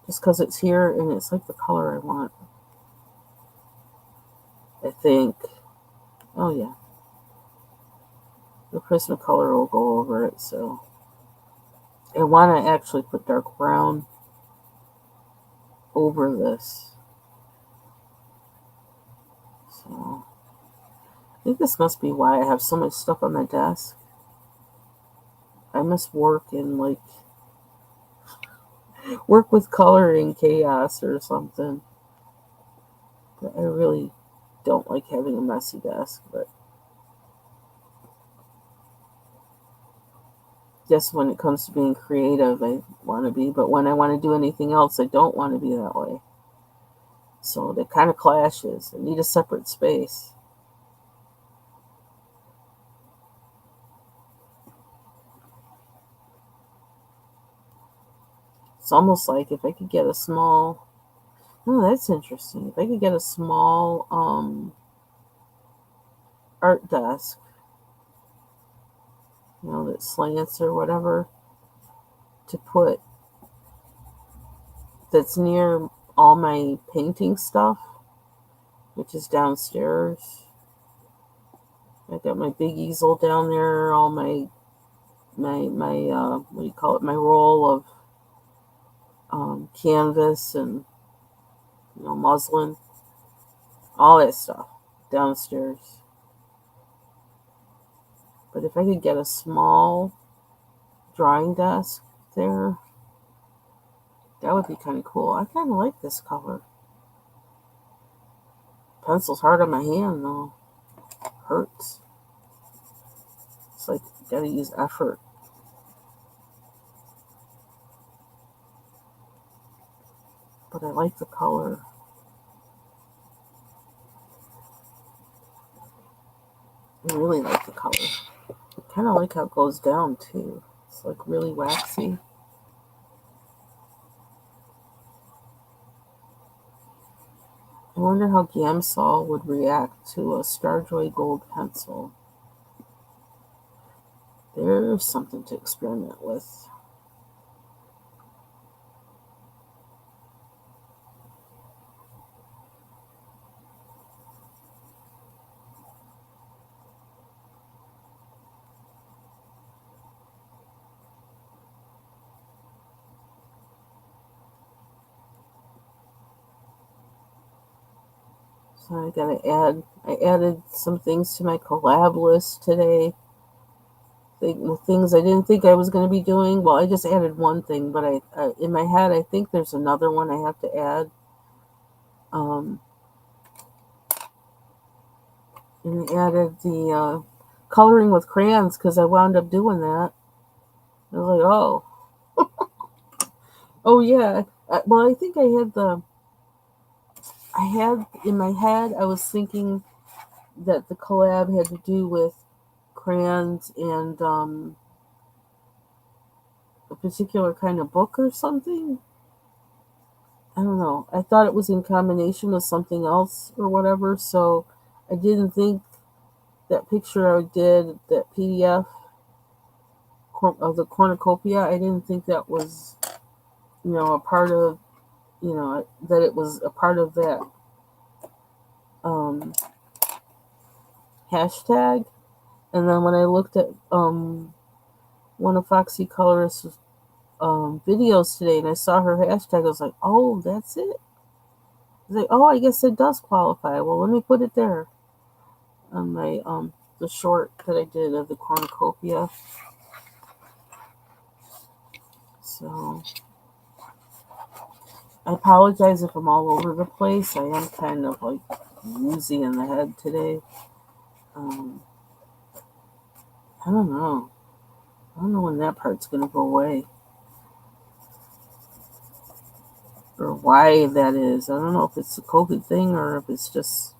just because it's here and it's like the color I want. I think. Oh yeah, the Prismacolor will go over it. So I want to actually put dark brown over this. So I think this must be why I have so much stuff on my desk. I must work with coloring chaos or something. But I really don't like having a messy desk, but just when it comes to being creative, I want to be. But when I want to do anything else, I don't want to be that way. So that kind of clashes. I need a separate space. It's almost like if I could get a small... Oh, that's interesting. If I could get a small art desk, that slants or whatever, to put, that's near all my painting stuff, which is downstairs. I got my big easel down there, all my what do you call it, my roll of canvas and muslin, all that stuff downstairs. But if I could get a small drawing desk there, that would be kind of cool. I kind of like this color. Pencil's hard on my hand though. Hurts. It's like you gotta use effort. But I like the color. I really like the color. I kind of like how it goes down too. It's like really waxy. I wonder how Gamsol would react to a Starjoy Gold pencil. There's something to experiment with. So I added some things to my collab list today. The things I didn't think I was going to be doing. Well, I just added one thing, but in my head, I think there's another one I have to add. Um, and I added the coloring with crayons because I wound up doing that. I was like, oh yeah. Well, I think I had in my head, I was thinking that the collab had to do with crayons and a particular kind of book or something. I don't know. I thought it was in combination with something else or whatever, so I didn't think that picture I did, that PDF of the cornucopia, I didn't think that was, a part of, that it was a part of that um, hashtag. And then when I looked at one of Foxy Colorist's videos today and I saw her hashtag, I was like, oh, that's it? I was like, oh, I guess it does qualify. Well, let me put it there on my the short that I did of the cornucopia. So I apologize if I'm all over the place. I am kind of like woozy in the head today. Um, I don't know. I don't know when that part's gonna go away or why that is. I don't know if it's a COVID thing or if it's just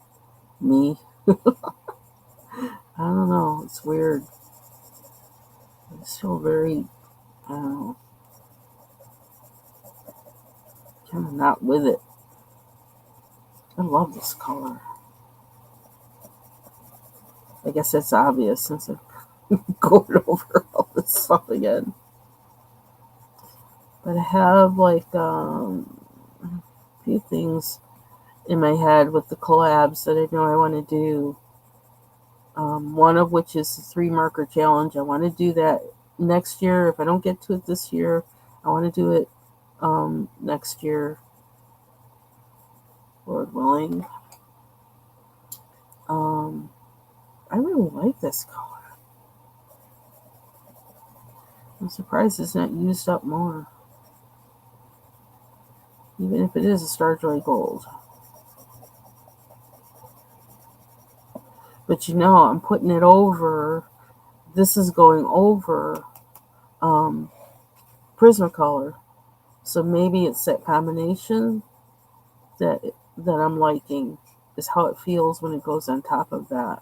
me. I don't know. It's weird. I just feel very, I don't know, kind of not with it. I love this color. I guess that's obvious since I'm going over all this stuff again. But I have like a few things in my head with the collabs that I know I want to do. One of which is the 3 marker challenge. I want to do that next year. If I don't get to it this year, I want to do it next year, Lord willing. I really like this color. I'm surprised it's not used up more, even if it is a Starjoy Gold. But I'm putting it over. This is going over Prismacolor, so maybe it's that combination that I'm liking. Is how it feels when it goes on top of that.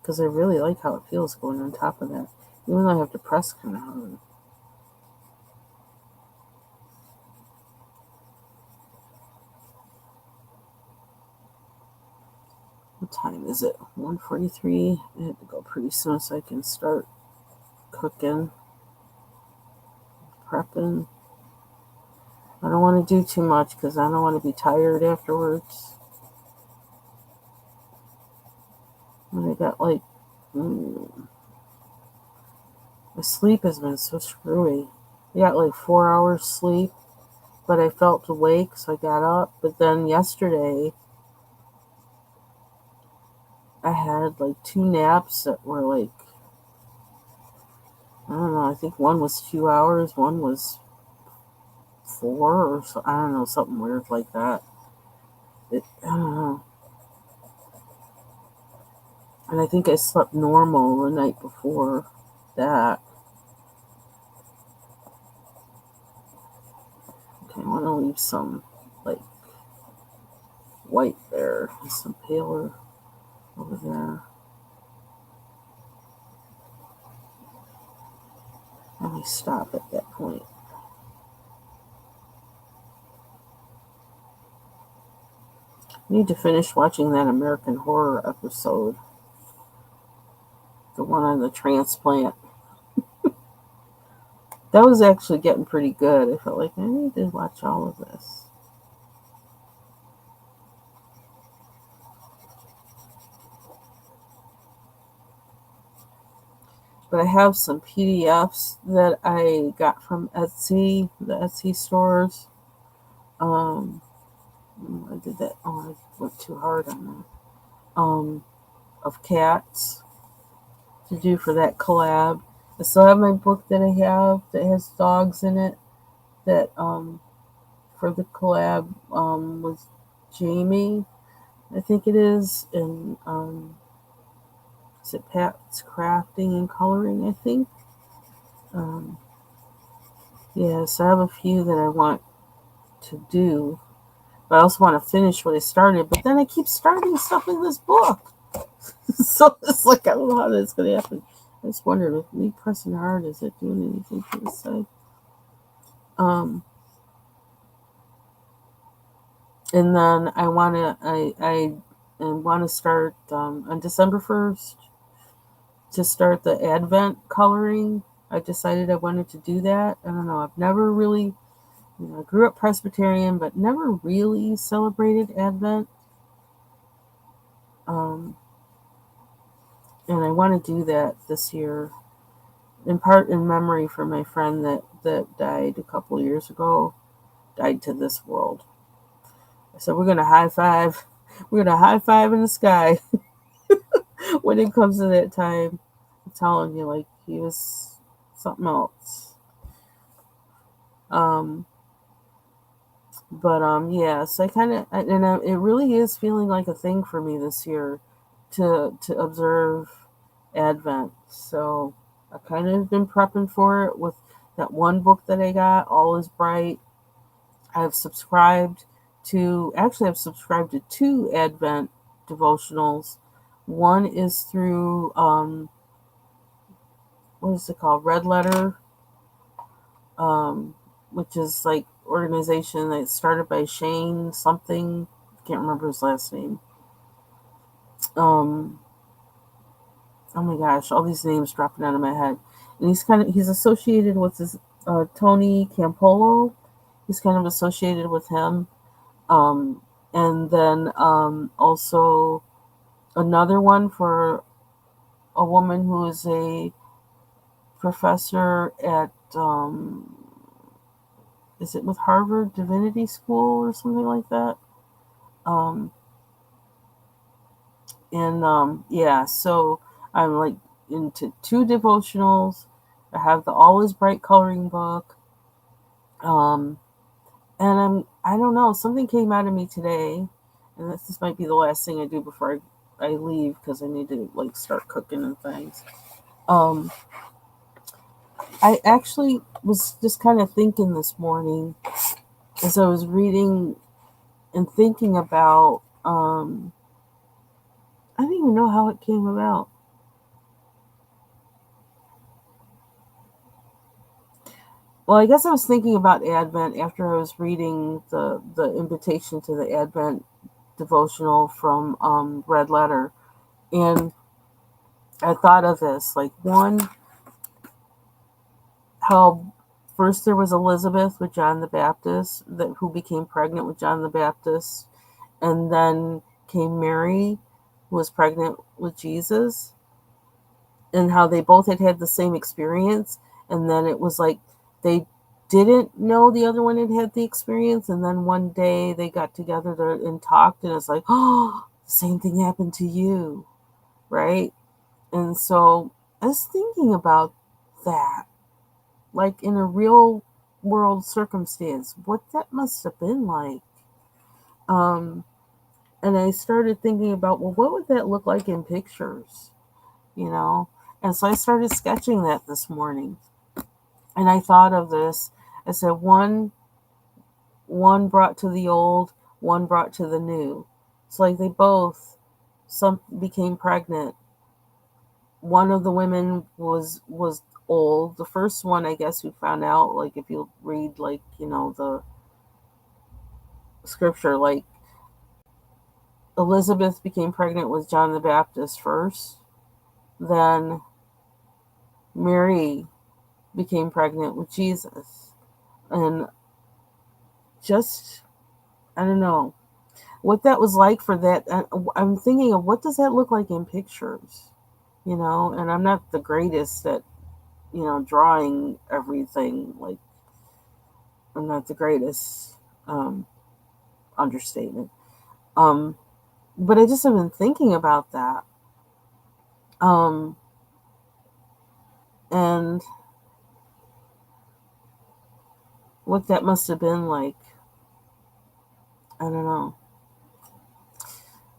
Because I really like how it feels going on top of that, even though I have to press kind of hard. What time is it? 1:43. I have to go pretty soon so I can start cooking, prepping. I don't want to do too much because I don't want to be tired afterwards. And I got like, my sleep has been so screwy. I got like 4 hours sleep, but I felt awake, so I got up. But then yesterday, I had like 2 naps that were like, I don't know, I think one was 2 hours, one was 4 or so, I don't know, something weird like that. I don't know. And I think I slept normal the night before that. Okay, I want to leave some like white there, and some paler over there. Let me stop at that point. I need to finish watching that American Horror episode. The one on the transplant. That was actually getting pretty good. I felt like I need to watch all of this. But I have some PDFs that I got from Etsy, the Etsy stores. I did that. Oh, I went too hard on that. Of cats to do for that collab. I still have my book that I have that has dogs in it that for the collab with Jamie, I think it is, and is it Pat's Crafting and Coloring, I think. Um, yeah, so I have a few that I want to do, but I also want to finish what I started, but then I keep starting stuff in this book. So it's like, I don't know how that's going to happen. I just wondered if me pressing hard, is it doing anything to the side? Um, and then I want to start on December 1st to start the Advent coloring. I decided I wanted to do that. I don't know. I've never really, I grew up Presbyterian, but never really celebrated Advent. Um, and I want to do that this year, in part in memory for my friend that died a couple years ago, died to this world. So we're gonna high five. We're gonna high five in the sky when it comes to that time. I'm telling you, like, he was something else. Um, but yeah. So I kind of, it really is feeling like a thing for me this year to observe Advent. So I kind of been prepping for it with that one book that I got, All Is Bright. I've subscribed I've subscribed to two Advent devotionals. One is through, what is it called? Red Letter, which is like organization that started by Shane something. Can't remember his last name. Um, oh my gosh, all these names dropping out of my head. And he's associated with this Tony Campolo. He's kind of associated with him. Um, and then also another one for a woman who is a professor at, is it with Harvard Divinity School or something like that? Um, and yeah, so I'm like into two devotionals. I have the All Is Bright coloring book. Um, and I don't know, something came out of me today, and this might be the last thing I do before I leave because I need to like start cooking and things. Um, I actually was just kind of thinking this morning as I was reading and thinking about, I don't even know how it came about. Well, I guess I was thinking about Advent after I was reading the invitation to the Advent devotional from Red Letter, and I thought of this, like, one, how first there was Elizabeth with John the Baptist who became pregnant with John the Baptist, and then came Mary, who was pregnant with Jesus, and how they both had the same experience, and then it was like they didn't know the other one had the experience, and then one day they got together and talked, and it's like, oh, the same thing happened to you, right? And so I was thinking about that, like in a real world circumstance, what that must have been like. Um, and I started thinking about, well, what would that look like in pictures, you know? And so I started sketching that this morning. And I thought of this. I said, one brought to the old, one brought to the new. It's like they both some became pregnant. One of the women was old. The first one, I guess, we found out, like, if you read, like, the scripture, like, Elizabeth became pregnant with John the Baptist first. Then Mary became pregnant with Jesus. And just, I don't know what that was like for that. I'm thinking of, what does that look like in pictures, and I'm not the greatest at, drawing everything. Like, I'm not the greatest. Um, understatement. But I just have been thinking about that. And what that must have been like. I don't know.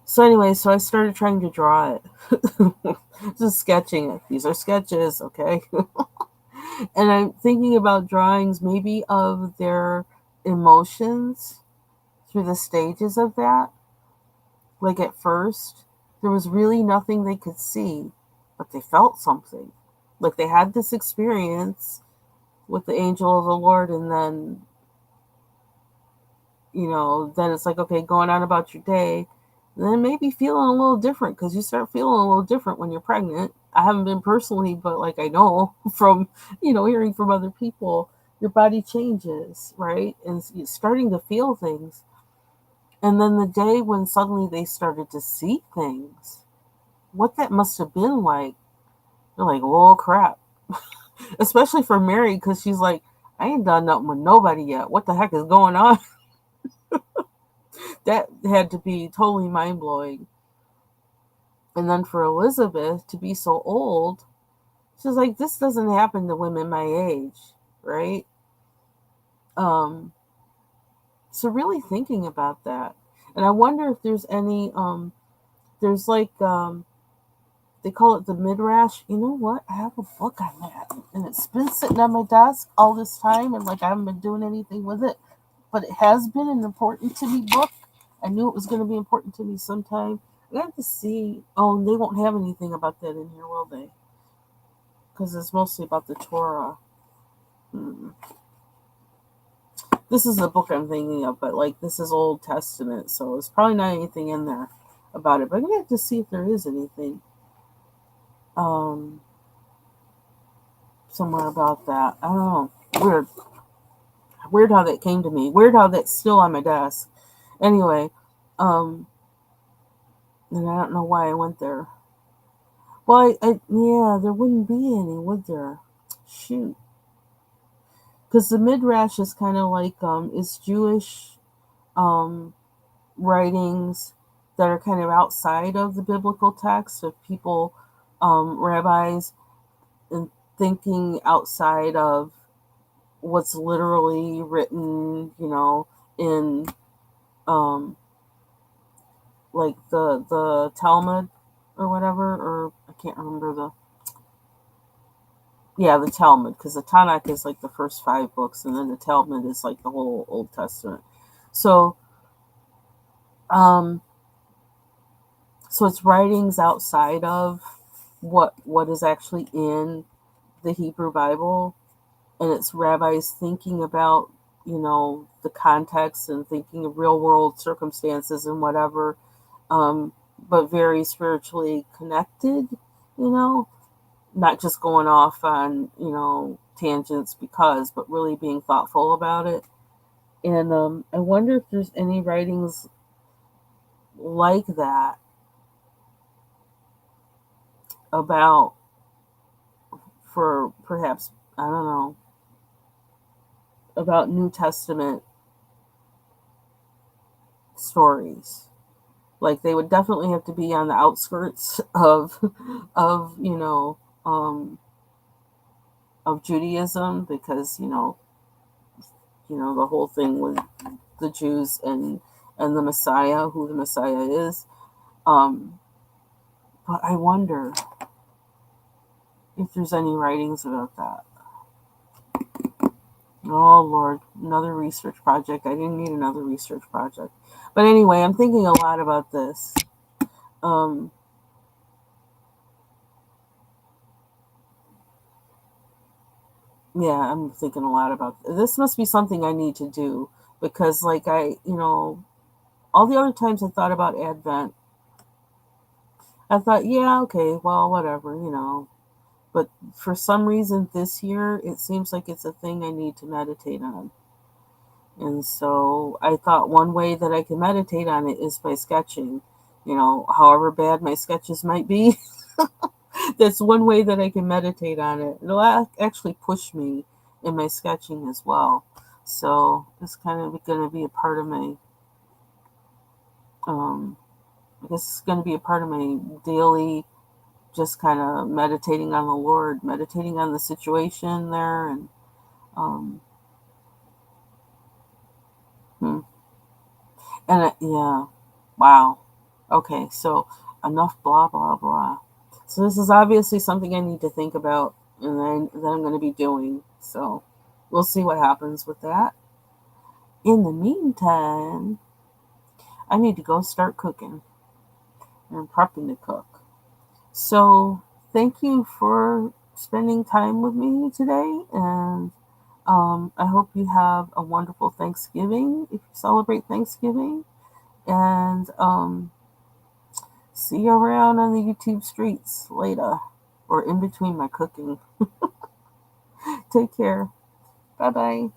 So anyway, so I started trying to draw it. Just sketching it. These are sketches, okay? And I'm thinking about drawings maybe of their emotions through the stages of that. Like at first, there was really nothing they could see, but they felt something. Like they had this experience with the angel of the Lord, and then, then it's like, okay, going on about your day. And then maybe feeling a little different because you start feeling a little different when you're pregnant. I haven't been personally, but like I know from, hearing from other people, your body changes, right? And you're starting to feel things. And then the day when suddenly they started to see things, what that must have been like, they're like, oh crap. Especially for Mary, because she's like, I ain't done nothing with nobody yet. What the heck is going on? That had to be totally mind blowing. And then for Elizabeth to be so old, she's like, this doesn't happen to women my age, right? Um, so really thinking about that. And I wonder if there's any, there's like, they call it the midrash. You know what? I have a book on that. And it's been sitting on my desk all this time, and like I haven't been doing anything with it. But it has been an important to me book. I knew it was going to be important to me sometime. I have to see. Oh, they won't have anything about that in here, will they? Because it's mostly about the Torah. This is the book I'm thinking of, but like this is Old Testament, so it's probably not anything in there about it. But I'm gonna have to see if there is anything somewhere about that. I don't know. Weird how that came to me. Weird how that's still on my desk. Anyway, and I don't know why I went there. Well, yeah, there wouldn't be any, would there? Shoot. Because the Midrash is kind of like, it's Jewish um, writings that are kind of outside of the biblical text of people, rabbis, and thinking outside of what's literally written, in um, like the Talmud or whatever, or I can't remember the Talmud, because the Tanakh is like the first 5 books, and then the Talmud is like the whole Old Testament. So, um, so it's writings outside of what is actually in the Hebrew Bible, and it's rabbis thinking about the context and thinking of real world circumstances and whatever, but very spiritually connected, not just going off on tangents but really being thoughtful about it. And I wonder if there's any writings like that about, for perhaps, I don't know, about New Testament stories. Like they would definitely have to be on the outskirts of of Judaism, because the whole thing with the Jews and the Messiah, who the Messiah is. But I wonder if there's any writings about that. Oh Lord, another research project. I didn't need another research project. But anyway, I'm thinking a lot about this. Yeah, I'm thinking a lot about this. Must be something I need to do, because like all the other times I thought about Advent, I thought, yeah, okay, well, whatever. But for some reason this year, it seems like it's a thing I need to meditate on. And so I thought one way that I can meditate on it is by sketching. However bad my sketches might be, that's one way that I can meditate on it. It'll actually push me in my sketching as well. So it's kind of going to be a part of my I guess it's going to be a part of my daily, just kind of meditating on the Lord, meditating on the situation there, and um, hmm. And yeah, wow. Okay, so enough blah blah blah. So this is obviously something I need to think about, and then that I'm going to be doing. So we'll see what happens with that. In the meantime, I need to go start cooking and prepping to cook. So thank you for spending time with me today, and I hope you have a wonderful Thanksgiving if you celebrate Thanksgiving. And see you around on the YouTube streets later or in between my cooking. Take care. Bye bye.